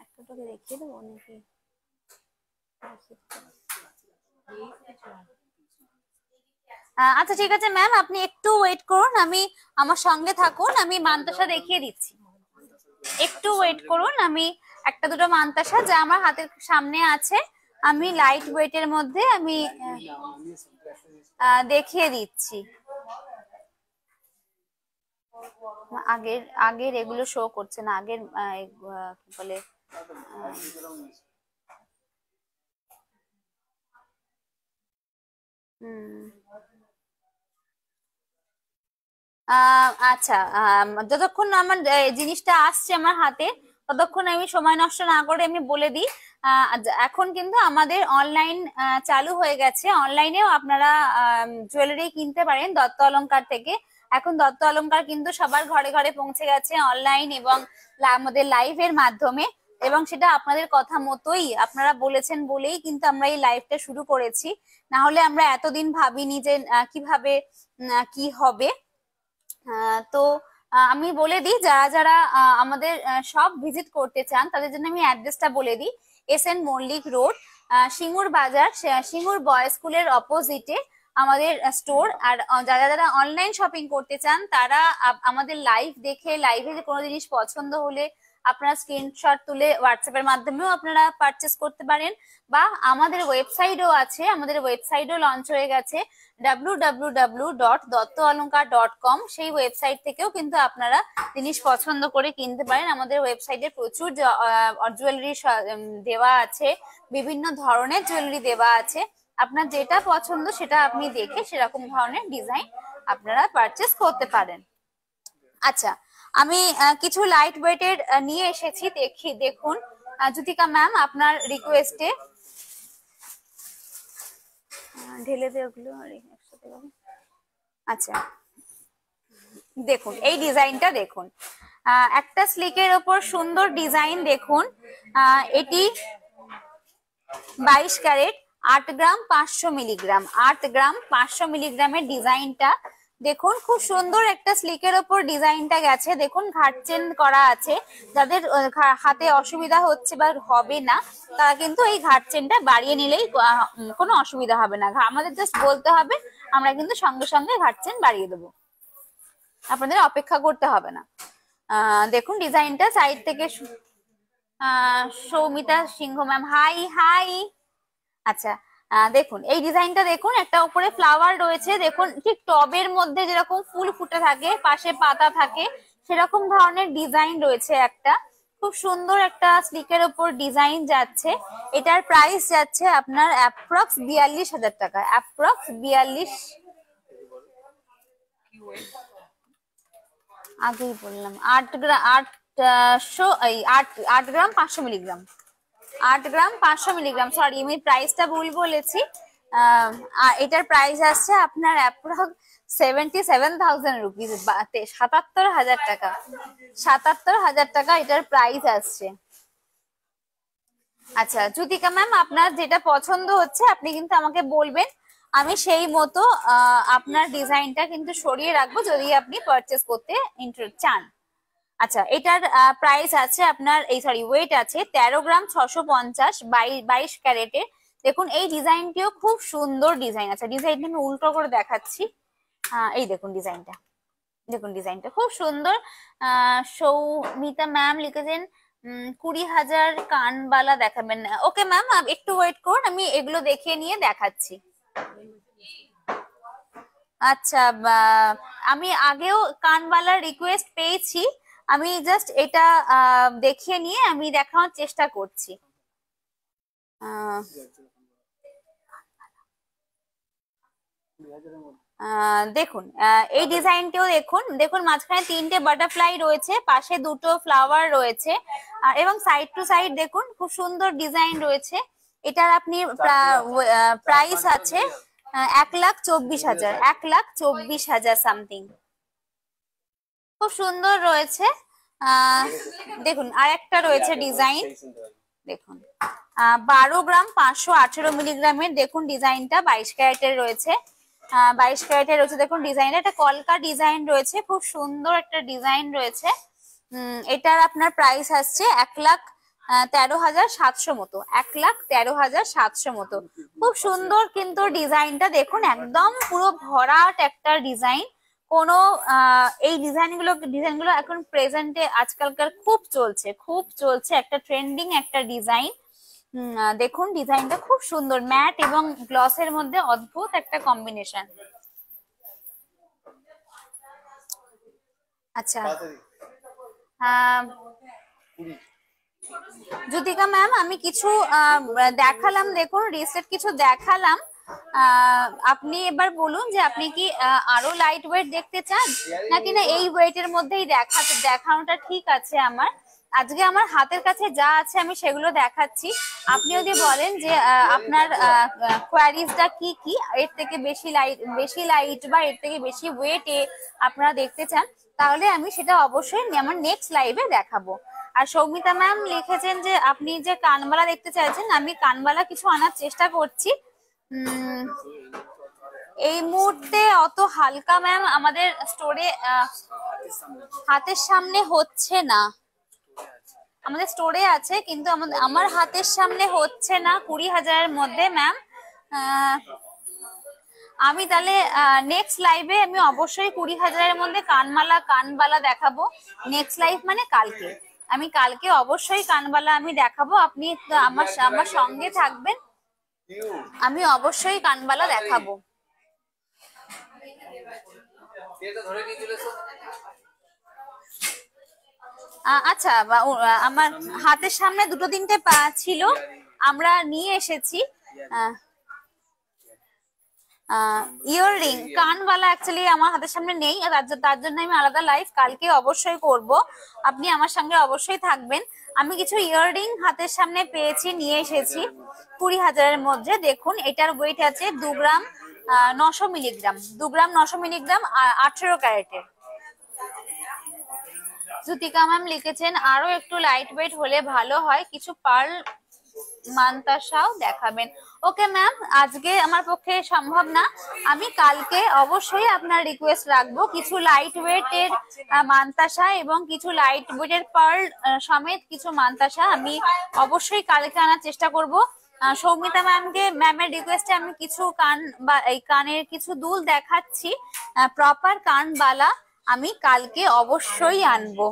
একটা তোকে দেখিয়ে দেবো নাকি? আচ্ছা ঠিক আছে ম্যাম, আপনি একটু ওয়েট করুন, আমি আমার সঙ্গে থাকুন, আমি মানতাসা দেখিয়ে দিচ্ছি, একটু ওয়েট করুন। আমি একটা দুটো মানতাসা যা আমার হাতের সামনে আছে আমি লাইট ওয়েটের মধ্যে আমি দেখিয়ে দিচ্ছি। আগের আগের এগুলো শো করছে না, আগের কি বলে আচ্ছা, যতক্ষণ আমার জিনিসটা আসছে আমার হাতে ততক্ষণ আমি সময় নষ্ট না করে আমি বলে দিই, এখন কিন্তু আমাদের অনলাইন চালু হয়ে গেছে, অনলাইনেও আপনারা জুয়েলারি কিনতে পারেন দত্ত অলংকার থেকে। এখন দত্ত অলংকার কিন্তু সবার ঘরে ঘরে পৌঁছে গেছে অনলাইন এবং আমাদের লাইভের মাধ্যমে, এবং সেটা আপনাদের কথা মতোই আপনারা বলেছেন বলেই কিন্তু আমরা এই লাইভটা শুরু করেছি, না হলে আমরা এতদিন ভাবিনি যে কিভাবে কি হবে। তো আমি বলে দিই, যারা যারা আমাদের শপ ভিজিট করতে চান তাদের জন্য আমি অ্যাড্রেসটা বলে দিই। SN মল্লিক রোড, সিঙ্গুর বাজার, সিঙ্গুর বয়েজ স্কুলের অপোজিটে আমাদের স্টোর। আর যারা যারা অনলাইন শপিং করতে চান তারা আমাদের লাইভ দেখে, লাইভে যে কোনো জিনিস পছন্দ হলে আপনারা স্ক্রিনশট তুলে হোয়াটসঅ্যাপের মাধ্যমেও আপনারা পারচেস করতে পারেন, বা আমাদের ওয়েবসাইটও আছে, আমাদের ওয়েবসাইটও লঞ্চ হয়ে গেছে www.dottoalongkar.com, সেই ওয়েবসাইট থেকেও কিন্তু আপনারা জিনিস পছন্দ করে কিনতে পারেন। আমাদের ওয়েবসাইটে প্রচুর জুয়েলারি দেওয়া আছে, বিভিন্ন ধরনের জুয়েলারি দেওয়া আছে, আপনার যেটা পছন্দ সেটা আপনি দেখে সেরকম ধরনের ডিজাইন আপনারা পারচেস করতে পারেন। আচ্ছা, আমি কিছু লাইট ওয়েটের নিয়ে এসেছি, দেখুন জুথিকা ম্যাম আপনার রিকোয়েস্টে ঢেলে দে ওগুলো। আচ্ছা দেখুন এই ডিজাইনটা দেখুন, একটা স্লিকের ওপর সুন্দর ডিজাইন দেখুন, এটি 22 ক্যারেট, 8 গ্রাম 500 মিলিগ্রাম, 8 গ্রাম 500 মিলিগ্রামের ডিজাইনটা দেখুন, খুব সুন্দর একটা স্লিকের ওপর ডিজাইনটা গেছে, দেখুন ঘাট চেন করা আছে, যাদের হাতে অসুবিধা হচ্ছে বা হবে না তারা কিন্তু এই ঘাট চেনটা বাড়িয়ে নিলেই কোনো অসুবিধা হবে না, আমাদের জাস্ট বলতে হবে, আমরা কিন্তু সঙ্গে সঙ্গে ঘাট চেন বাড়িয়ে দেবো, আপনাদের অপেক্ষা করতে হবে না। দেখুন ডিজাইনটা সাইড থেকে, সৌমিতা সিংহ ম্যাম হাই হাই। আচ্ছা দেখুন এই ডিজাইনটা দেখুন, একটা উপরে ফ্লাওয়ার রয়েছে, দেখুন ঠিক টবের মধ্যে যেরকম ফুল ফুটে থাকে, পাশে পাতা থাকে, সেরকম ধরনের ডিজাইন রয়েছে একটা, খুব সুন্দর একটা স্লিকের ওপর ডিজাইন যাচ্ছে। এটার প্রাইস যাচ্ছে আপনার অ্যাপ্রক্স 42,000 টাকা, অ্যাপ্রক্স 42। আগেই বললাম 8 গ্রাম 500 মিলিগ্রাম, 8 গ্রাম 500 মিলিগ্রাম, সরি আমি প্রাইসটা ভুল বলেছি। এটার প্রাইস আসছে আপনার অ্যাপ্রক্স 77,000 রুপিস, 77,000 টাকা, 77,000 টাকা এটার প্রাইস আসছে। আচ্ছা জ্যোতিকা ম্যাম, আপনার যেটা পছন্দ হচ্ছে আপনি কিন্তু আমাকে বলবেন, আমি সেই মতো আপনার ডিজাইনটা কিন্তু সরিয়ে রাখবো যদি আপনি পারচেস করতে চান। আচ্ছা এটার প্রাইস আছে আপনার ওয়েট আছে 13 গ্রাম 650, 22 ক্যারেটের। দেখুন এই ডিজাইনটিও খুব সুন্দর ডিজাইন আছে। ডিজাইনটা আমি উল্টো করে দেখাচ্ছি। এই দেখুন ডিজাইনটা, দেখুন ডিজাইনটা খুব সুন্দর। সৌমিতা ম্যাম লিখেছেন 20,000 কানবালা দেখাবেন। ওকে ম্যাম, একটু ওয়েট করুন, আমি এগুলো দেখিয়ে নিয়ে দেখাচ্ছি। আচ্ছা আমি আগেও কানবালার রিকোয়েস্ট পেয়েছি, আমি জাস্ট এটা দেখিয়ে নিয়ে আমি দেখানোর চেষ্টা করছি। দেখুন এই ডিজাইনটিও দেখুন, দেখুন মাঝখানে 3টে বাটারফ্লাই রয়েছে, পাশে 2টো ফ্লাওয়ার রয়েছে, এবং সাইড টু সাইড দেখুন খুব সুন্দর ডিজাইন রয়েছে। এটার আপনি প্রাইস আছে 1,24,000, 1,24,000 সামথিং। খুব সুন্দর রয়েছে। দেখুন আরেকটা রয়েছে ডিজাইন, দেখুন 12 গ্রাম 518 মিলিগ্রামের, দেখুন ডিজাইনটা 22 ক্যারেটের রয়েছে, 22 ক্যারেটের রয়েছে। দেখুন ডিজাইনটা একটা কলকা ডিজাইন রয়েছে, খুব সুন্দর একটা ডিজাইন রয়েছে। এটার আপনার প্রাইস আসছে 1,13,700 মতো, 1,13,700 মতো। খুব সুন্দর কিন্তু ডিজাইনটা দেখুন, একদম পুরো ভরাট একটা ডিজাইন। কোনো এই ডিজাইনগুলো এখন প্রেজেন্টে আজকালকার খুব চলছে, একটা ট্রেন্ডিং একটা ডিজাইন। দেখুন ডিজাইনটা খুব সুন্দর, ম্যাট এবং গ্লসের মধ্যে অদ্ভুত একটা কম্বিনেশন। আচ্ছা জ্যোতিকা ম্যাম, আমি কিছু দেখালাম, দেখুন রিসেট কিছু দেখালাম। আপনি এবার বলুন যে আপনি কি আরো লাইট ওয়েট দেখতে চান, নাকি না এই ওয়েটের মধ্যেই দেখানোটা ঠিক আছে। আজকে আমার হাতের কাছে যা আছে আমি সেগুলো দেখাচ্ছি। আপনি যদি বলেন যে আপনার কোয়ারিজটা কি কি, এর থেকে বেশি লাইট বা এর থেকে বেশি ওয়েটে আপনারা দেখতে চান, তাহলে আমি সেটা অবশ্যই আমার নেক্সট লাইভে দেখাবো। আর সৌমিতা ম্যাম লিখেছেন যে আপনি যে কানবালা দেখতে চাইছেন, আমি কানবালা কিছু আনার চেষ্টা করছি। এই মুহূর্তে অত হালকা ম্যাম আমাদের স্টোরে হাতের সামনে হচ্ছে না, আমাদের স্টোরে আছে কিন্তু আমার হাতের সামনে হচ্ছে না 20,000-এর মধ্যে ম্যাম। আমি তাহলে নেক্সট লাইভে আমি অবশ্যই 20,000-এর মধ্যে কানবালা দেখাবো। নেক্সট লাইভ মানে কালকে, আমি কালকে অবশ্যই কানবালা আমি দেখাবো। আপনি আমার সঙ্গে থাকবেন, আমি অবশ্যই কানবালা দেখাবো। আচ্ছা আমার হাতের সামনে 2-3টে ছিল, আমরা নিয়ে এসেছি। ইয়াররিং কানবালা অ্যাকচুয়ালি আমার হাতের সামনে নেই, তার জন্য আমি আলাদা লাইভ কালকে অবশ্যই করব। আপনি আমার সঙ্গে অবশ্যই থাকবেন। আমি কিছু ইয়াররিং হাতের সামনে পেয়েছি, নিয়ে এসেছি 20,000-এর মধ্যে। দেখুন এটার ওয়েট আছে 2 গ্রাম 900 মিলিগ্রাম, 2 গ্রাম 900 মিলিগ্রাম, 18 ক্যারেটের। জ্যোতিকা ম্যাম লিখেছেন আরো একটু লাইট ওয়েট হলে ভালো হয়, কিছু পার্ল মান্তাসাও দেখাবেন। ওকে ম্যাম, আজকে আমার পক্ষে সম্ভব না, আমি কালকে অবশ্যই আপনার রিকোয়েস্ট রাখবো। কিছু লাইট ওয়েটের মান্তাসা এবং কিছু লাইট ওয়েটের পার্ল সমেত কিছু মান্তাসা আমি অবশ্যই কালকে আনার চেষ্টা করব। সৌমিতা ম্যামের রিকোয়েস্টে আমি কিছু কানের কিছু দুল দেখাচ্ছি, প্রপার কানবালা আমি কালকে অবশ্যই আনবো।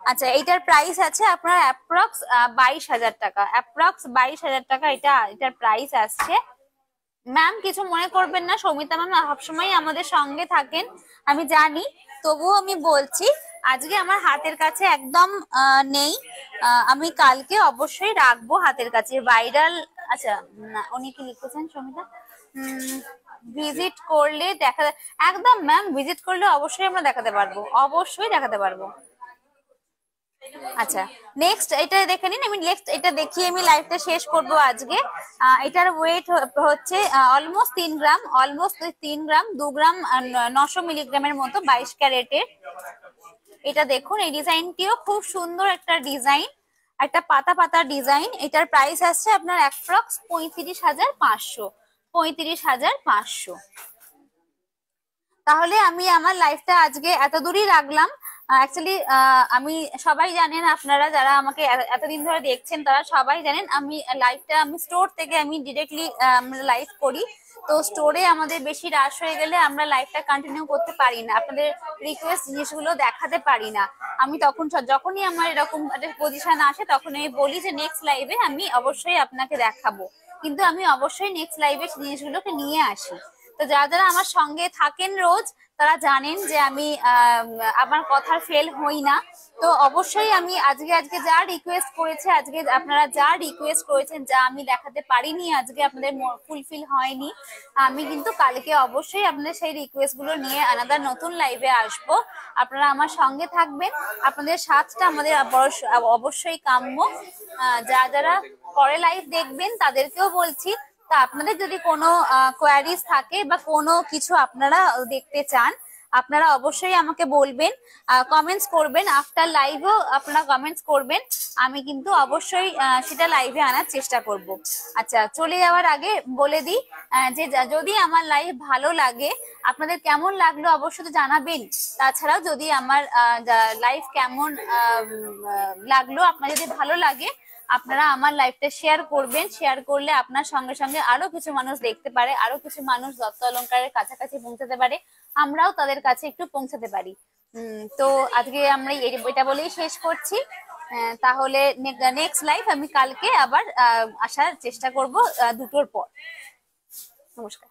আচ্ছা এইটার প্রাইস আছে আপনার অ্যাপ্রক্স 22,000 টাকা, অ্যাপ্রক্স 22,000 টাকা এটার প্রাইস আসছে। ম্যাম কিছু মনে করবেন না, সৌমিতা ম্যাম সবসময় আমাদের সঙ্গে থাকেন আমি জানি, তবুও আমি বলছি আজকে আমার হাতের কাছে একদম নেই। আমি কালকে অবশ্যই রাখবো হাতের কাছে ভাইরাল। আচ্ছা, না উনি কি লিখেছেন সমিতা, ভিজিট করলে দেখা, একদম ম্যাম ভিজিট করলে অবশ্যই আমরা দেখাতে পারবো, অবশ্যই দেখাতে পারবো। আচ্ছা, নেক্সট এটা দেখে নিন, আমি নেক্সট এটা দেখিয়ে আমি লাইভটা শেষ করব আজকে। এটার ওয়েট হচ্ছে অলমোস্ট 3 গ্রাম, অলমোস্ট 3 গ্রাম, 2 গ্রাম 900 মিলিগ্রামের মতো, 22 ক্যারেটের। এটা দেখুন, এই ডিজাইনটিও খুব সুন্দর একটা ডিজাইন, একটা পাতা পাতা ডিজাইন। এটার প্রাইস আসছে আপনার অ্যাপ্রক্স 35,500, 35,500। তাহলে আমি আমার লাইফটা আজকে এত দূরই রাখলাম। অ্যাকচুয়ালি আমি, সবাই জানেন, আপনারা যারা আমাকে এতদিন ধরে দেখছেন তারা সবাই জানেন আমি লাইফটা আমি স্টোর থেকে আমি ডিরেক্টলি আমরা লাইভ করি। তো স্টোরে আমাদের বেশি রাশ হয়ে গেলে আমরা লাইফটা কন্টিনিউ করতে পারি না, আপনাদের রিকোয়েস্ট জিনিসগুলো দেখাতে পারি না। আমি তখন যখনই আমার এরকম একটা পজিশন আসে তখন আমি বলি যে নেক্সট লাইভে আমি অবশ্যই আপনাকে দেখাবো, কিন্তু আমি অবশ্যই নেক্সট লাইভে জিনিসগুলোকে নিয়ে আসি। তো যারা যারা আমার সঙ্গে থাকেন রোজ তারা জানেন যে আমি আমার কথার ফেল হই না। তো অবশ্যই আমি আজকে যা রিকোয়েস্ট করেছে, আজকে আপনারা যা রিকোয়েস্ট করেছেন, যা আমি দেখাতে পারিনি আজকে, আপনাদের ফুলফিল হয়নি, আমি কিন্তু কালকে অবশ্যই আপনাদের সেই রিকোয়েস্ট গুলো নিয়ে আলাদা নতুন লাইভে আসবো। আপনারা আমার সঙ্গে থাকবেন, আপনাদের সাথটা আমাদের অবশ্যই কাম্য। যারা যারা পরে লাইভ দেখবেন তাদেরকেও বলছি, তা আপনাদের যদি কোনো কোয়ারিজ থাকে বা কোনো কিছু আপনারা দেখতে চান, আপনারা অবশ্যই আমাকে বলবেন, কমেন্টস করবেন, আফটার লাইভও আপনারা কমেন্টস করবেন, আমি কিন্তু অবশ্যই সেটা লাইভে আনার চেষ্টা করব। আচ্ছা, চলে যাওয়ার আগে বলে দিই যে যদি আমার লাইভ ভালো লাগে, আপনাদের কেমন লাগলো অবশ্যই তো জানাবেন। তাছাড়াও যদি আমার লাইভ কেমন লাগলো, আপনার যদি ভালো লাগে আপনারা আমার লাইভটা শেয়ার করবেন। শেয়ার করলে আপনার সঙ্গে সঙ্গে আরো কিছু মানুষ দেখতে পারে, আরো কিছু মানুষ দত্ত অলংকারের কাছাকাছি পৌঁছাতে পারে, আমরাও তাদের কাছে একটু পৌঁছাতে পারি। তো আজকে আমরা এটা বলেই শেষ করছি। তাহলে নেক্সট লাইভ আমি কালকে আবার আসার চেষ্টা করব 2টোর পর। নমস্কার।